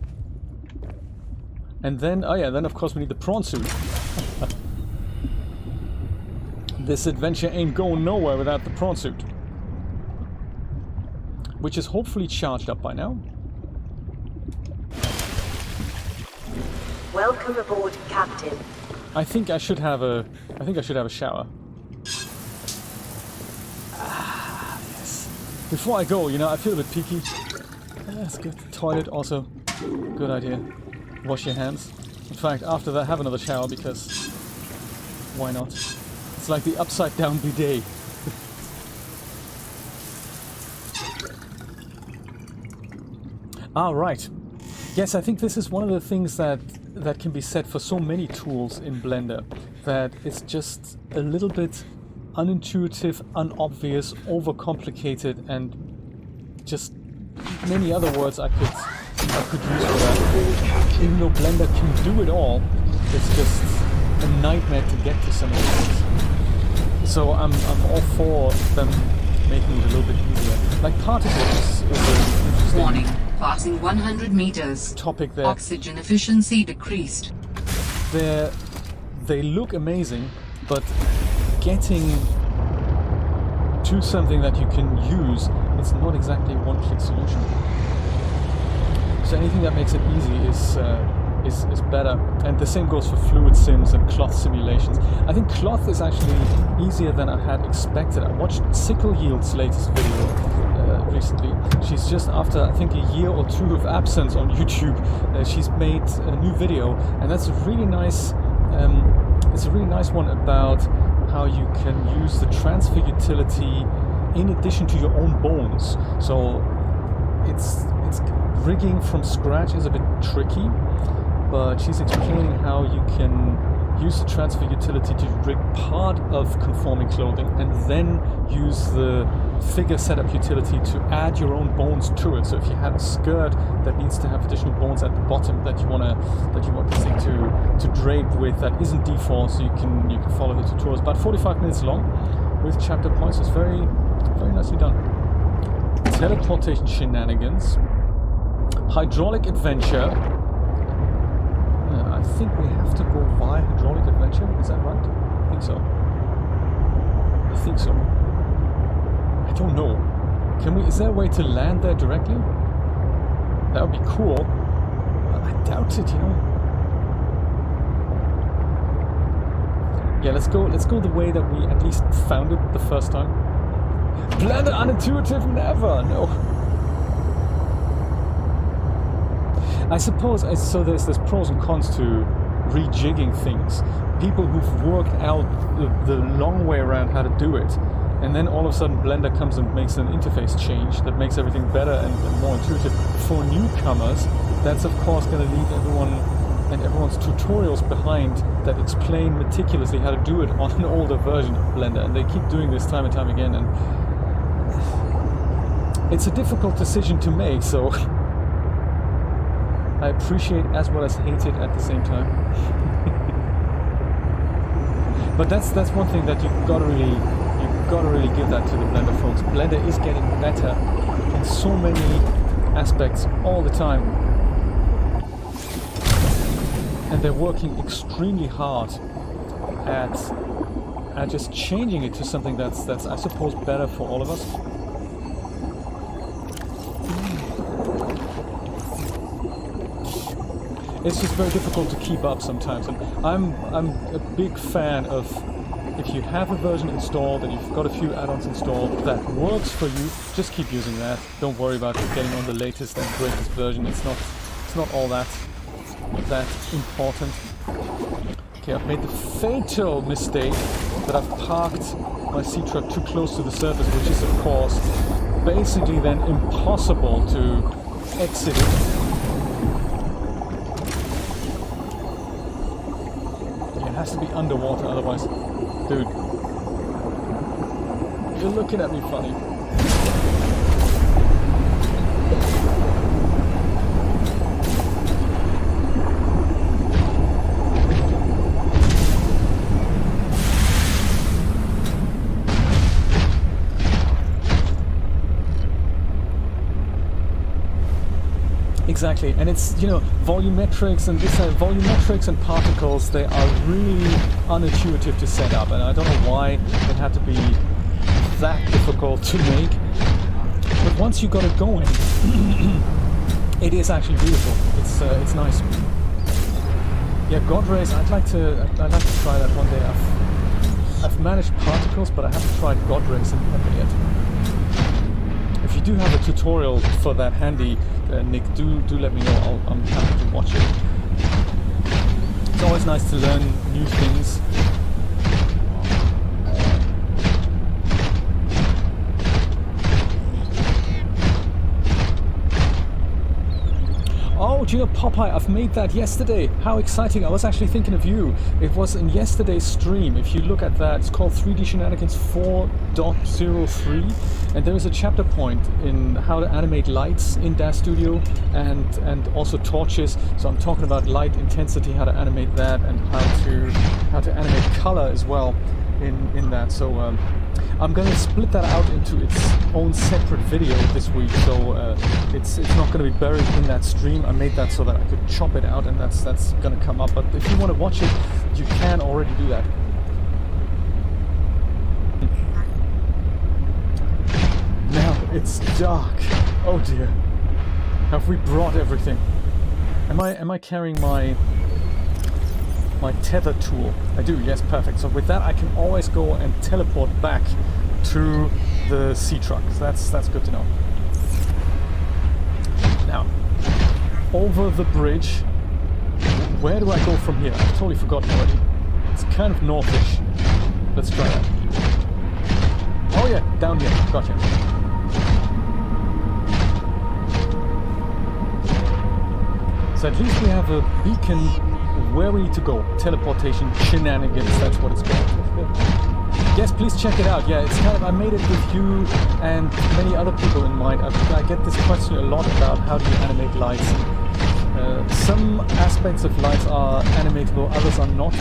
And then, oh yeah, then of course we need the prawn suit. This adventure ain't going nowhere without the prawn suit. Which is hopefully charged up by now. Welcome aboard, Captain. I think I should have a shower. Ah, yes. Before I go, you know, I feel a bit peaky. That's good. Toilet also, good idea. Wash your hands. In fact, after that, have another shower, because why not? It's like the upside down bidet. Ah, right. Yes, I think this is one of the things that can be said for so many tools in Blender, that it's just a little bit unintuitive, unobvious, overcomplicated, and just many other words I could use for that. Even though Blender can do it all, it's just a nightmare to get to some of things. So I'm all for them making it a little bit easier. Like particles is an interesting Warning. Passing 100 meters. Topic there. Oxygen efficiency decreased. They look amazing, but getting to something that you can use, it's not exactly a one-click solution. So anything that makes it easy is better. And the same goes for fluid sims and cloth simulations. I think cloth is actually easier than I had expected. I watched Sickle Yield's latest video recently. She's just, after I think a year or two of absence on YouTube, she's made a new video, and that's a really nice it's a really nice one about how you can use the transfer utility in addition to your own bones. So it's rigging from scratch is a bit tricky, but she's explaining how you can use the transfer utility to rig part of conforming clothing and then use the figure setup utility to add your own bones to it. So if you have a skirt that needs to have additional bones at the bottom that you want this thing to drape with, that isn't default, so you can follow the tutorials. About 45 minutes long with chapter points. It's very, very nicely done. Teleportation shenanigans. Hydraulic adventure. I think we have to go via hydraulic adventure. Is that right? I think so. I think so. I don't know. Can we? Is there a way to land there directly? That would be cool. But I doubt it. You know. Yeah, let's go the way that we at least found it the first time. Blender unintuitive, never. No. I suppose, so there's pros and cons to rejigging things. People who've worked out the long way around how to do it, and then all of a sudden Blender comes and makes an interface change that makes everything better and more intuitive. For newcomers, that's of course going to leave everyone's tutorials behind that explain meticulously how to do it on an older version of Blender, and they keep doing this time and time again, and it's a difficult decision to make, so I appreciate as well as hate it at the same time. But that's one thing that you've got to really give that to the Blender folks. Blender is getting better in so many aspects all the time, and they're working extremely hard at just changing it to something that's I suppose better for all of us. It's just very difficult to keep up sometimes, and I'm a big fan of, if you have a version installed and you've got a few add-ons installed that works for you, just keep using that. Don't worry about getting on the latest and greatest version. It's not all that important. Okay, I've made the fatal mistake that I've parked my sea truck too close to the surface, which is of course basically then impossible to exit it. It has to be underwater, otherwise, dude, you're looking at me funny. Exactly, and it's, you know, volumetrics and this volumetrics and particles, they are really unintuitive to set up, and I don't know why it had to be that difficult to make. But once you got it going, it is actually beautiful. It's nice. Yeah, God rays. I'd like to try that one day. I've managed particles, but I haven't tried God rays ever yet. If you do have a tutorial for that handy, Nick, do let me know. I'm happy to watch it. It's always nice to learn new things. Oh, do you know, Popeye, I've made that yesterday. How exciting. I was actually thinking of you. It was in yesterday's stream. If you look at that, it's called 3D Shenanigans 4.03. And there is a chapter point in how to animate lights in DAZ Studio and also torches. So I'm talking about light intensity, how to animate that, and how to animate color as well in that. So I'm going to split that out into its own separate video this week. So it's not going to be buried in that stream. I made that so that I could chop it out, and that's going to come up. But if you want to watch it, you can already do that. Now it's dark. Oh dear. Have we brought everything? Am I carrying my tether tool? I do, yes, perfect. So with that I can always go and teleport back to the sea truck. So that's good to know. Now, over the bridge, where do I go from here? I've totally forgotten already. It's kind of northish. Let's try that. Oh yeah, down here. Gotcha. So at least we have a beacon where we need to go. Teleportation Shenanigans, that's what it's called. Yes, please check it out. Yeah, it's kind of, I made it with you and many other people in mind. I get this question a lot about how do you animate lights. Some aspects of lights are animatable, others are not.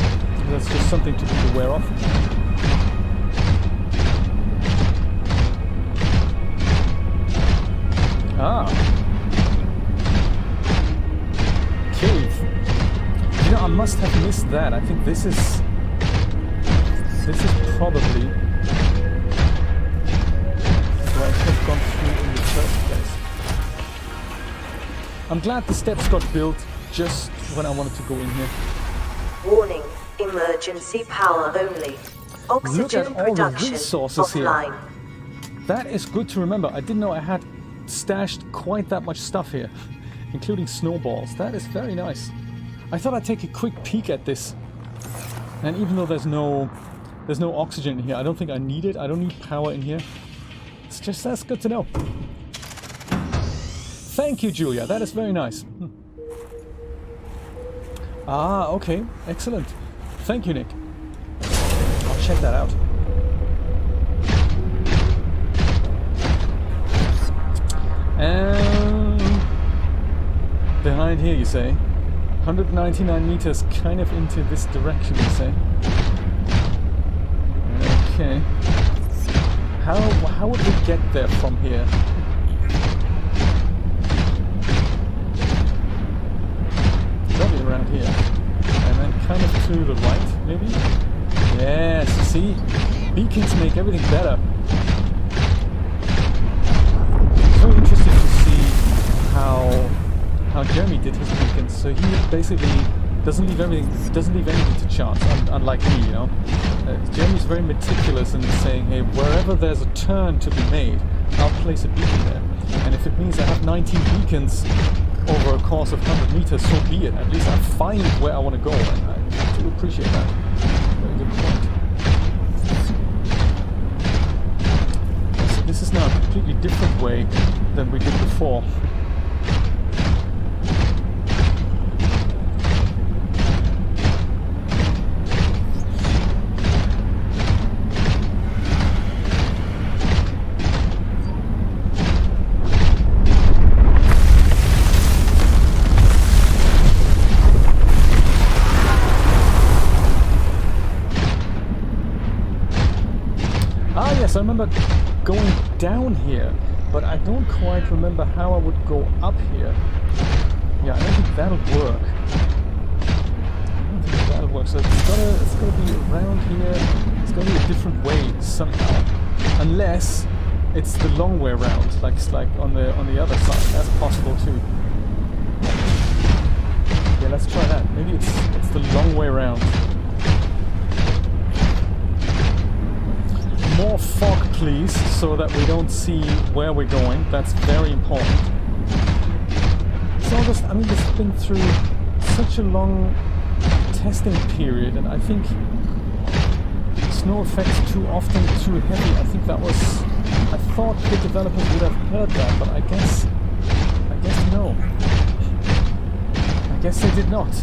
That's just something to be aware of. Ah. Cave. You know, I must have missed that. I think this is probably where I should have gone through in the first place. I'm glad the steps got built just when I wanted to go in here. Warning, emergency power only. Oxygen Look at all the production resources offline. here. That is good to remember. I didn't know I had stashed quite that much stuff here, including snowballs. That is very nice. I thought I'd take a quick peek at this. And even though there's no oxygen in here, I don't think I need it. I don't need power in here. It's just, that's good to know. Thank you, Julia. That is very nice. Ah, okay. Excellent. Thank you, Nick. I'll check that out. And behind here, you say? 199 meters, kind of into this direction, you say? Okay. How would we get there from here? Probably around here. And then kind of to the right, maybe? Yes, see? Beacons make everything better. It's very interesting to see how Jeremy did his beacons. So he basically doesn't leave anything to chance, unlike me, you know. Jeremy's very meticulous in saying, hey, wherever there's a turn to be made, I'll place a beacon there. And if it means I have 19 beacons over a course of 100 meters, so be it. At least I find where I want to go, and I do appreciate that. Very good point. So this is now a completely different way than we did before. I remember going down here, but I don't quite remember how I would go up here. Yeah, I don't think that'll work. I don't think that'll work. So it's gotta be around here. It's gotta be a different way somehow, unless it's the long way around, like it's like on the other side. That's possible too. Yeah, let's try that. Maybe it's the long way around. More fog, please, so that we don't see where we're going. That's very important. So I mean, this has been through such a long testing period, and I think snow effects too often, too heavy. I think that was... I thought the developers would have heard that, but I guess no. I guess they did not.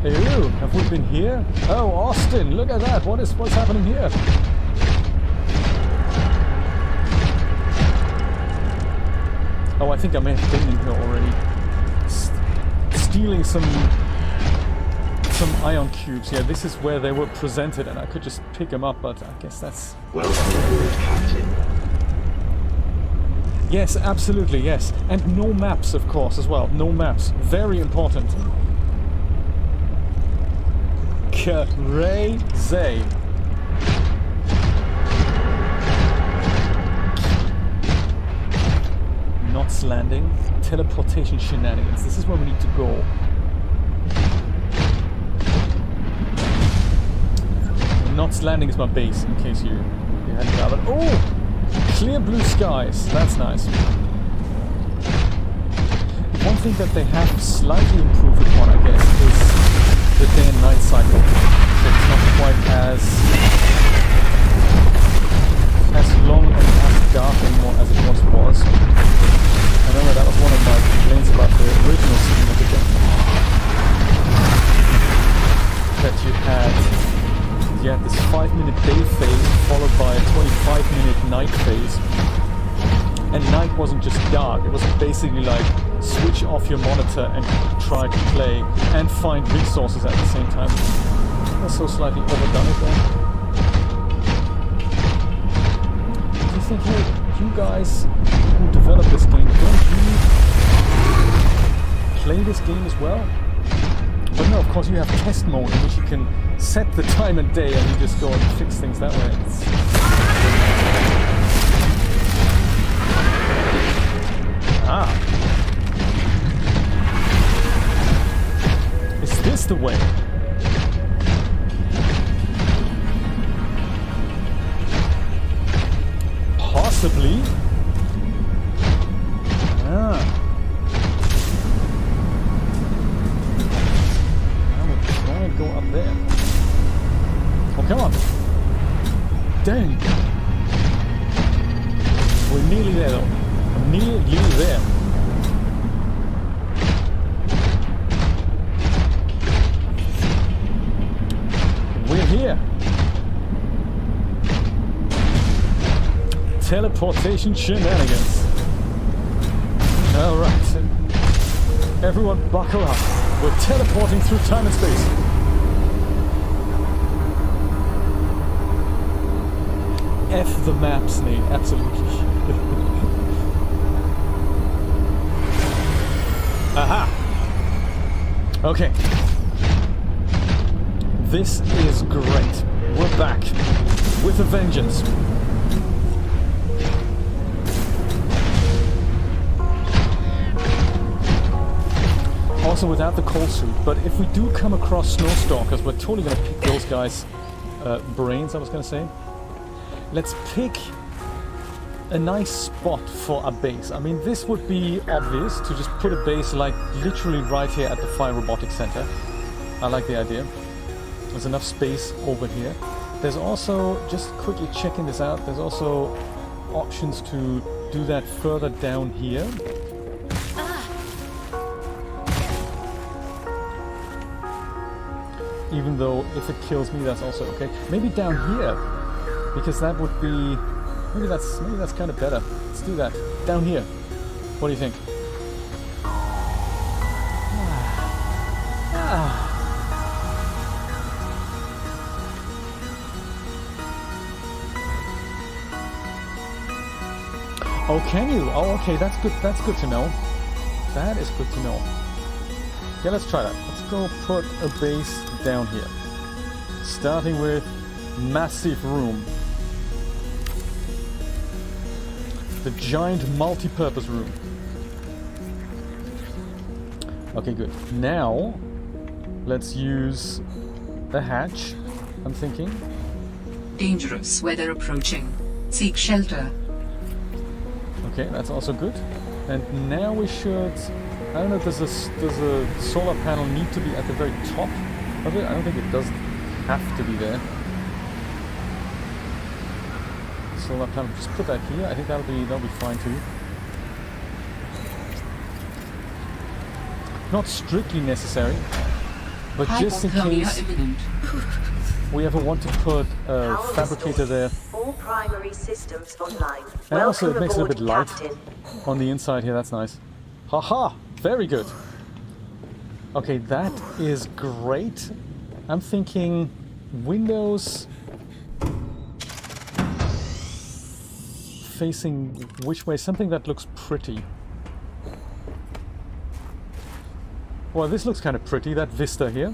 Ew, have we been here? Oh, Austin, look at that. What's happening here? Oh, I think I may have been in here already. Stealing some ion cubes. Yeah, this is where they were presented, and I could just pick them up, but I guess that's... Welcome aboard, Captain. Yes, absolutely, yes. And no maps, of course, as well. No maps. Very important. Crazy. Knots landing. Teleportation shenanigans. This is where we need to go. Knots landing is my base, in case you hadn't gathered. Oh! Clear blue skies. That's nice. One thing that they have slightly improved upon, I guess, is the day and night cycle. So it's not quite as long and as dark anymore as it once was. I remember that was one of my complaints about the original season of the game. That you had this 5-minute day phase followed by a 25-minute night phase. And night wasn't just dark, it was basically like switch off your monitor and try to play and find resources at the same time. That's so slightly overdone it there. Do you think, hey, you guys who develop this game, don't you play this game as well? But no, of course you have test mode in which you can set the time and day and you just go and fix things that way. Is this the way? Possibly. I will try and go up there. Oh, come on. Dang. We're nearly there, though. Nearly there. We're here. Teleportation shenanigans. Alright. Everyone buckle up. We're teleporting through time and space. F the maps, Nate. Absolutely. Aha! Okay. This is great. We're back. With a vengeance. Also without the cold suit, but if we do come across snowstalkers, we're totally going to pick those guys' brains, I was going to say. Let's pick a nice spot for a base. I mean, this would be obvious to just put a base like literally right here at the Fire Robotics Center. I like the idea. There's enough space over here. There's also, just quickly checking this out, there's also options to do that further down here. Even though if it kills me, that's also okay. Maybe down here, because that would be, maybe that's kind of better. Let's do that down here. What do you think? Oh, can you? Oh, okay, that's good. That's good to know. That is good to know. Yeah, let's try that. Let's go put a base down here. Starting with massive room. The giant multi-purpose room. Okay, good. Now, let's use a hatch, I'm thinking. Dangerous weather approaching. Seek shelter. Okay, that's also good. And now we should... I don't know, does a solar panel need to be at the very top of it? I don't think it does have to be there. Solar panel, just put that here. I think that'll be fine too. Not strictly necessary, but just in case we ever want to put a fabricator there. All primary systems online. And also it Welcome makes it a bit aboard, light Captain. on the inside here, that's nice. Haha! Very good. Okay, that is great. I'm thinking windows facing which way? Something that looks pretty. Well, this looks kind of pretty, that vista here.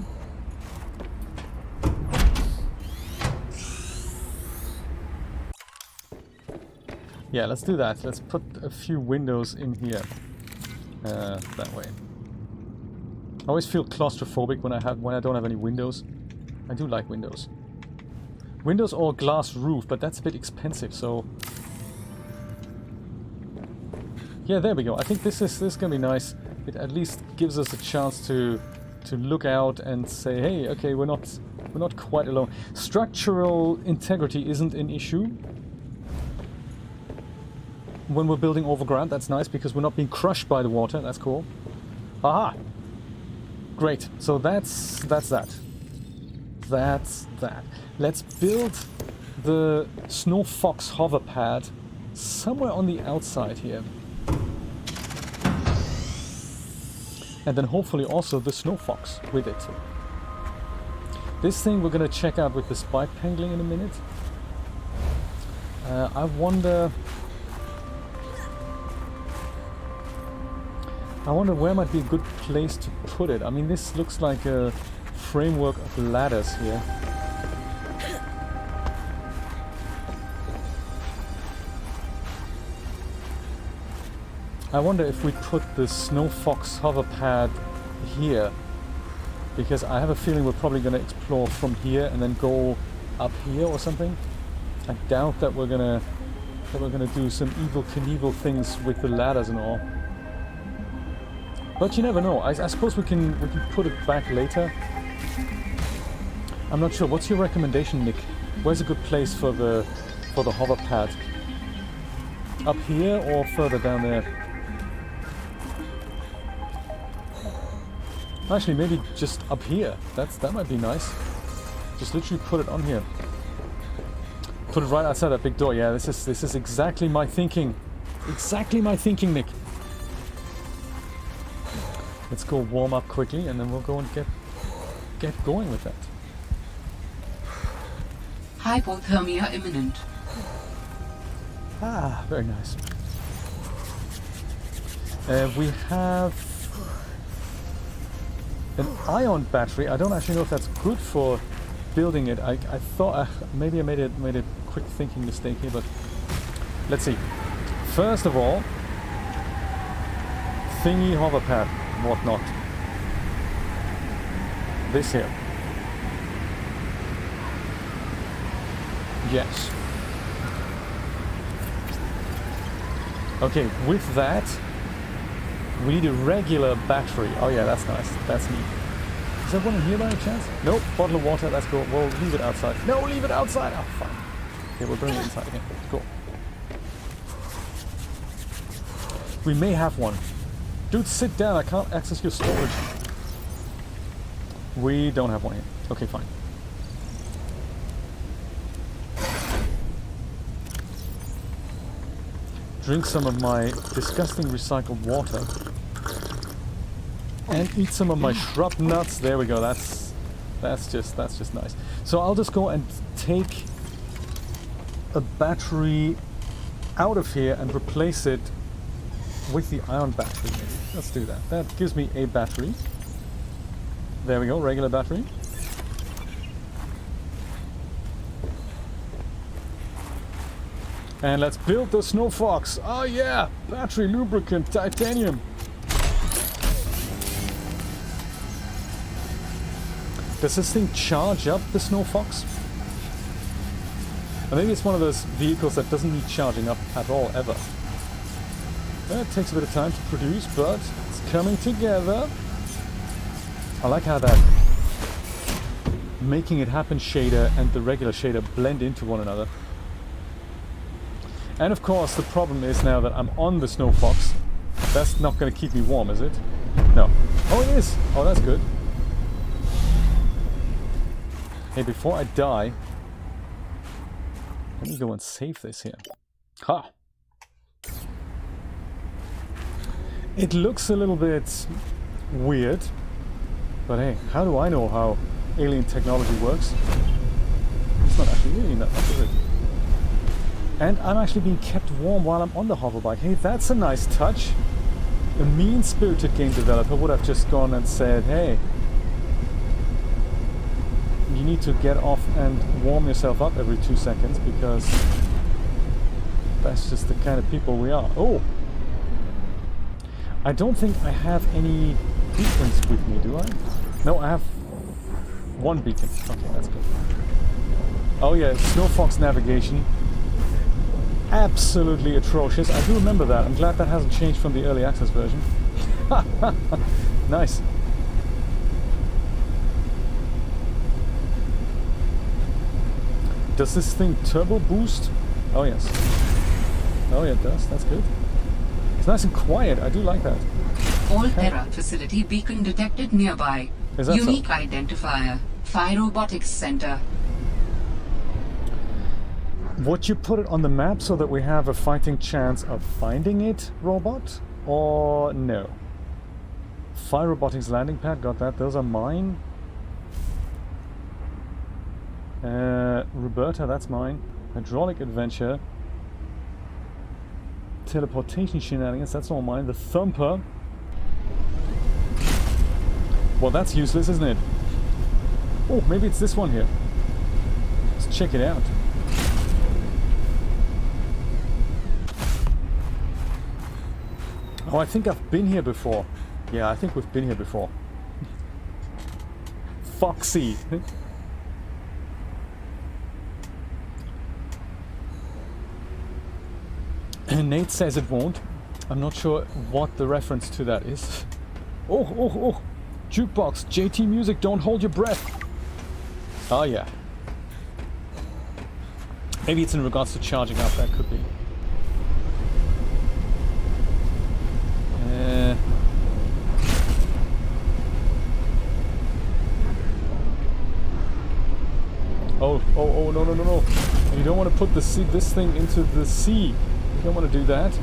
Yeah, let's do that. Let's put a few windows in here. That way. I always feel claustrophobic when I don't have any windows. I do like windows. Windows or glass roof, but that's a bit expensive, so... Yeah, there we go. I think this is gonna be nice. It at least gives us a chance to look out and say, hey, okay, we're not quite alone. Structural integrity isn't an issue. When we're building overground, that's nice because we're not being crushed by the water. That's cool. Aha! Great. So that's that. That's that. Let's build the Snow Fox hover pad somewhere on the outside here. And then hopefully also the Snow Fox with it. This thing we're going to check out with the spike pangling in a minute. I wonder where might be a good place to put it. I mean, this looks like a framework of ladders here. I wonder if we put the Snow Fox hover pad here, because I have a feeling we're probably going to explore from here and then go up here or something. I doubt that we're gonna do some Evel Knievel things with the ladders and all. But you never know. I suppose we can put it back later. I'm not sure. What's your recommendation, Nick? Where's a good place for the hover pad? Up here or further down there? Actually, maybe just up here. That might be nice. Just literally put it on here. Put it right outside that big door. Yeah, this is exactly my thinking. Exactly my thinking, Nick. Let's go warm up quickly, and then we'll go and get going with that. Hypothermia imminent. Ah, very nice. We have an ion battery. I don't actually know if that's good for building it. I thought maybe I made a quick thinking mistake here, but let's see. First of all, thingy hover pad, whatnot. This here. Yes. Okay, with that, we need a regular battery. Oh yeah, that's nice. That's neat. Is there one in here by any chance? Nope. Bottle of water. That's cool. We'll leave it outside. No, leave it outside. Oh, fine. Okay, we'll bring it inside again. Cool. We may have one. Dude, sit down. I can't access your storage. We don't have one here. Okay, fine. Drink some of my disgusting recycled water. And eat some of my shrub nuts. There we go. That's just nice. So I'll just go and take a battery out of here and replace it with the ion battery. Maybe. Let's do that. That gives me a battery. There we go. Regular battery. And let's build the Snow Fox. Oh yeah! Battery, lubricant, titanium. Does this thing charge up the Snow Fox? Or maybe it's one of those vehicles that doesn't need charging up at all, ever. It takes a bit of time to produce, but it's coming together. I like how that making it happen shader and the regular shader blend into one another. And of course, the problem is now that I'm on the Snow Fox. That's not going to keep me warm, is it? No. Oh, it is! Oh, that's good. Hey, before I die, let me go and save this here. Ha! It looks a little bit weird, but hey, how do I know how alien technology works? It's not actually really that much, is it? And I'm actually being kept warm while I'm on the hoverbike. Hey, that's a nice touch. A mean-spirited game developer would have just gone and said, hey, you need to get off and warm yourself up every 2 seconds, because that's just the kind of people we are. Oh! I don't think I have any beacons with me, do I? No, I have one beacon. Okay, that's good. Oh yeah, Snow Fox navigation. Absolutely atrocious. I do remember that. I'm glad that hasn't changed from the early access version. Nice. Does this thing turbo boost? Oh yes. Oh yeah, it does. That's good. It's nice and quiet. I do like that. All Terra facility beacon detected nearby. Is that Unique so? identifier. Phi Robotics Center. Would you put it on the map so that we have a fighting chance of finding it, robot? Or no? Phi Robotics landing pad, got that. Those are mine. Roberta, that's mine. Hydraulic adventure. Teleportation shenanigans, that's all mine. The thumper. Well, that's useless, isn't it? Oh, maybe it's this one here. Let's check it out. Oh, I think I've been here before. Yeah, I think we've been here before. Foxy. And Nate says it won't. I'm not sure what the reference to that is. Oh. Jukebox, JT music, don't hold your breath. Oh yeah. Maybe it's in regards to charging up, that could be. Oh, no. You don't want to put this thing into the sea. You don't want to do that.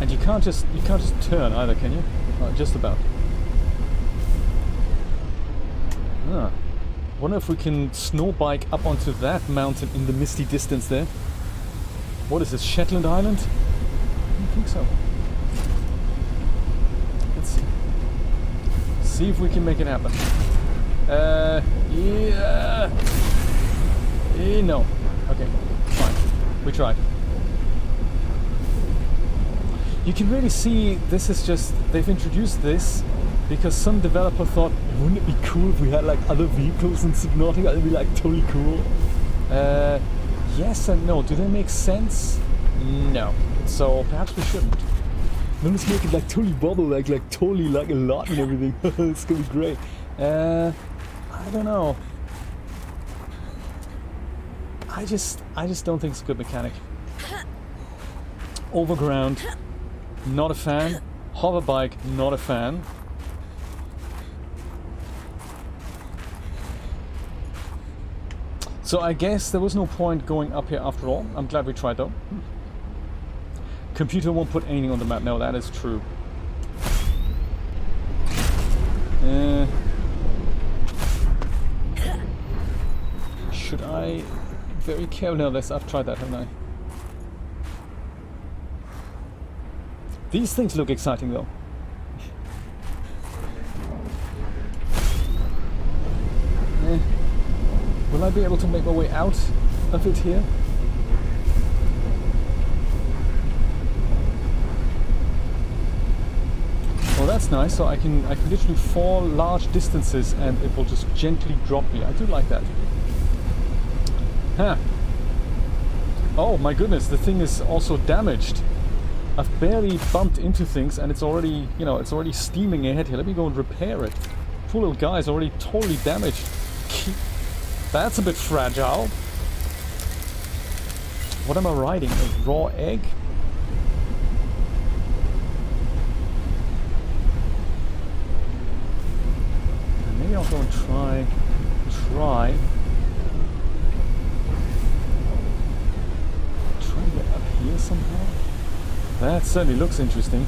And you can't just turn either, can you? Just about. Wonder if we can snow bike up onto that mountain in the misty distance there. What is this, Shetland Island? I don't think so. Let's see. See if we can make it happen. Yeah. No. Okay, fine. We tried. You can really see this is just, they've introduced this Because some developer thought, wouldn't it be cool if we had like other vehicles in Subnautica? It'd be like totally cool. Yes and no. Do they make sense? No. So perhaps we shouldn't. Then let's make it like totally bubble, like totally like a lot and everything. It's gonna be great. I don't know. I just don't think it's a good mechanic. Overground, not a fan. Hoverbike, not a fan. So I guess there was no point going up here after all. I'm glad we tried though. Computer won't put anything on the map. No, that is true. Should I very careful? No, I've tried that, haven't I? These things look exciting though. Will I be able to make my way out of it here? Well, that's nice. So I can literally fall large distances and it will just gently drop me. I do like that. Huh. Oh my goodness, the thing is also damaged. I've barely bumped into things and it's already, you know, it's already steaming ahead here. Let me go and repair it. Poor little guy is already totally damaged. That's a bit fragile. What am I riding? A raw egg? Maybe I'll go and try to get up here somehow. That certainly looks interesting.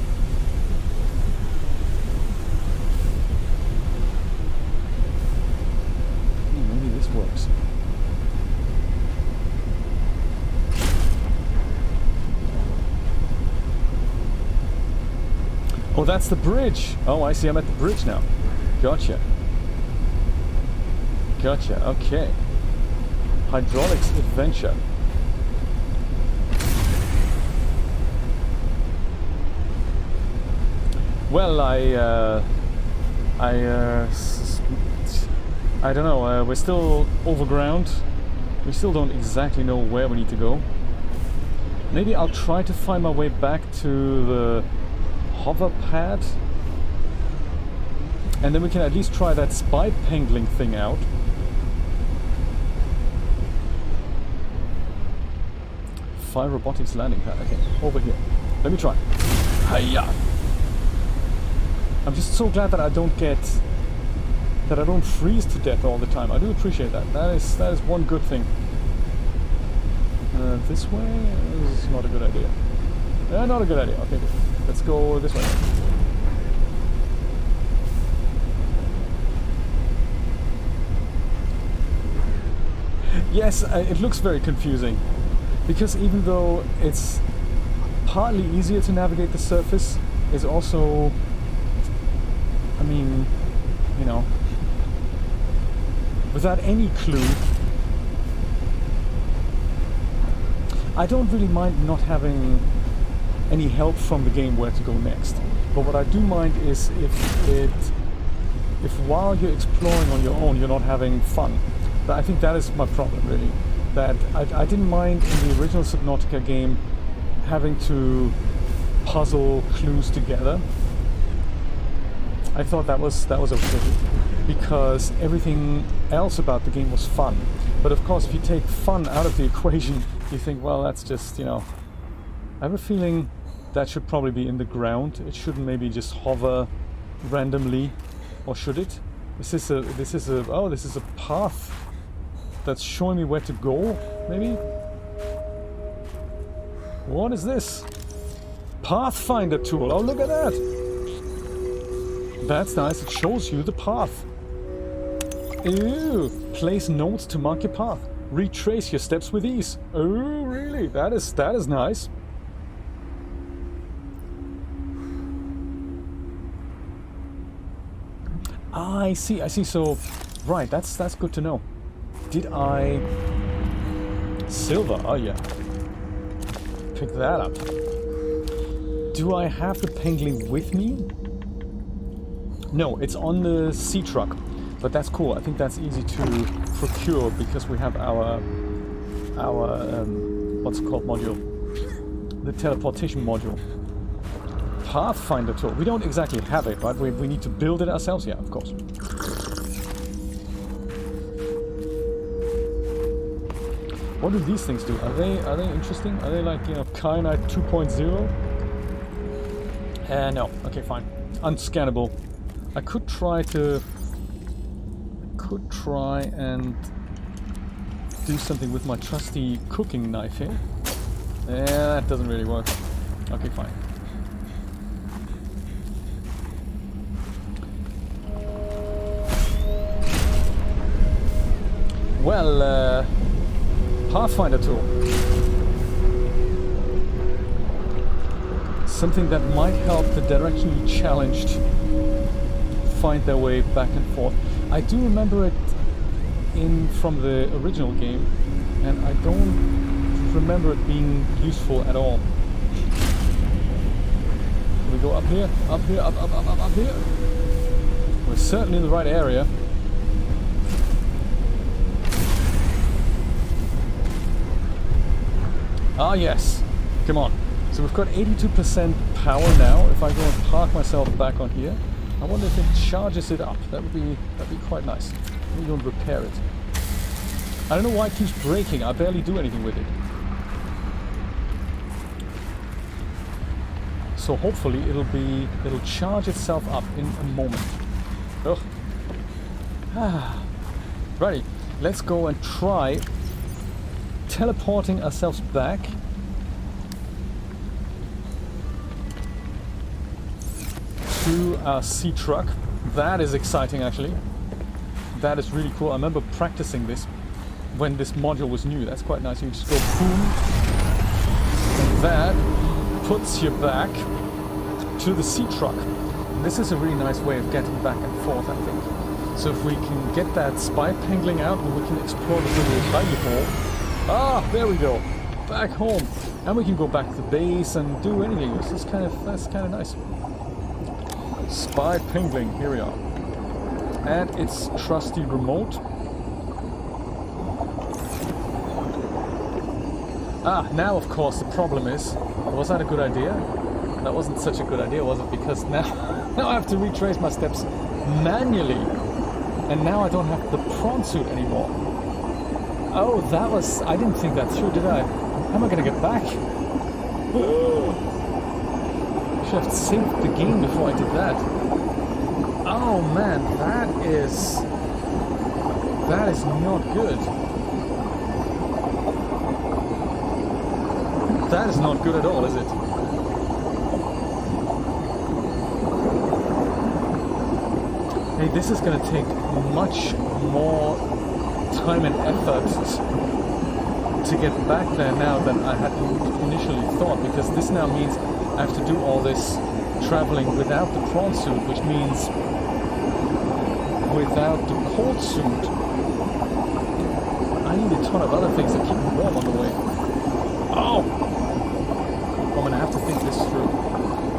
Maybe this works. Oh, that's the bridge. Oh, I see. I'm at the bridge now. Gotcha. Gotcha. Okay. Hydraulics adventure. Well, I don't know. We're still overground. We still don't exactly know where we need to go. Maybe I'll try to find my way back to the hover pad, and then we can at least try that spy pangling thing out. Fire robotics landing pad. Okay, over here. Let me try. Hiya! I'm just so glad that I don't freeze to death all the time. I do appreciate that. That is one good thing. This way is not a good idea. Not a good idea. Okay, good. Let's go this way. Yes, it looks very confusing. Because even though it's partly easier to navigate the surface, it's also... I mean, you know, without any clue, I don't really mind not having any help from the game where to go next. But what I do mind is if while you're exploring on your own, you're not having fun. But I think that is my problem, really. That I didn't mind in the original Subnautica game having to puzzle clues together. I thought that was okay, because everything else about the game was fun. But of course, if you take fun out of the equation, you think, well, that's just, you know... I have a feeling that should probably be in the ground. It shouldn't maybe just hover randomly, or should it? This is a path that's showing me where to go, maybe? What is this? Pathfinder tool. Oh, look at that! That's nice, it shows you the path. Ew! Place notes to mark your path. Retrace your steps with ease. Oh, really? That is nice. I see. So, right, that's good to know. Did I... Silver, oh yeah. Pick that up. Do I have the pangling with me? No, it's on the sea truck, but that's cool. I think that's easy to procure because we have our what's it called module, the teleportation module. Pathfinder tool. We don't exactly have it, right? We need to build it ourselves. Yeah, of course. What do these things do? Are they interesting? Are they like, you know, Kyanite 2.0? No. Okay, fine. Unscannable. I could try and do something with my trusty cooking knife here. Yeah, that doesn't really work. Okay, fine. Well, Pathfinder tool. Something that might help the directionally challenged find their way back and forth. I do remember it from the original game, and I don't remember it being useful at all. Can we go up here? Up here? Up here? We're certainly in the right area. Ah, yes. Come on. So we've got 82% power now. If I go and park myself back on here, I wonder if it charges it up. That'd be quite nice. We don't repair it. I don't know why it keeps breaking. I barely do anything with it. So hopefully it'll charge itself up in a moment. Ugh. Righty. Let's go and try teleporting ourselves back to our sea truck. That is exciting, actually. That is really cool. I remember practicing this when this module was new. That's quite nice. You just go boom, and that puts you back to the sea truck. And this is a really nice way of getting back and forth, I think. So if we can get that spy pangling out, then we can explore the little hidey hole. Ah, there we go. Back home. And we can go back to the base and do anything. That's kind of nice. Spy pingling, here we are. And its trusty remote. Ah, now of course the problem is, was that a good idea? That wasn't such a good idea, was it? Because now I have to retrace my steps manually. And now I don't have the prawn suit anymore. Oh, that was... I didn't think that through, did I? How am I going to get back? Should have saved the game before I did that. Oh man, that is not good. That is not good at all, is it? Hey, this is going to take much more time and effort to get back there now than I had initially thought, because this now means I have to do all this traveling without the prawn suit, which means without the cold suit I need a ton of other things to keep me warm on the way. Oh! I'm gonna have to think this through.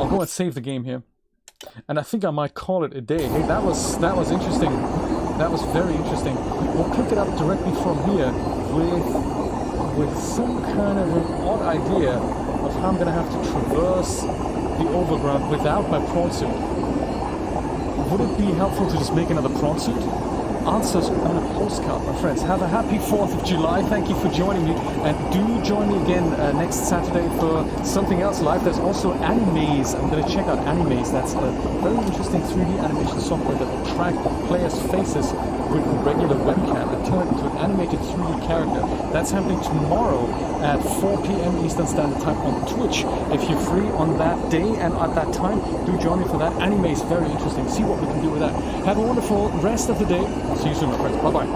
I'll go and save the game here. And I think I might call it a day. Hey, that was interesting. That was very interesting. We'll pick it up directly from here with some kind of an odd idea of how I'm gonna have to traverse the overground without my prawn suit. Would it be helpful to just make another prawn suit? Answers on a postcard, my friends. Have a happy 4th of July. Thank you for joining me. And do join me again next Saturday for something else live. There's also Animaze. I'm going to check out Animaze. That's a very interesting 3D animation software that will track players' faces with a regular webcam and turn it into an animated 3D character. That's happening tomorrow at 4 p.m. Eastern Standard Time on Twitch. If you're free on that day and at that time, do join me for that. Animaze, very interesting. See what we can do with that. Have a wonderful rest of the day. See you soon, my friends. Bye-bye.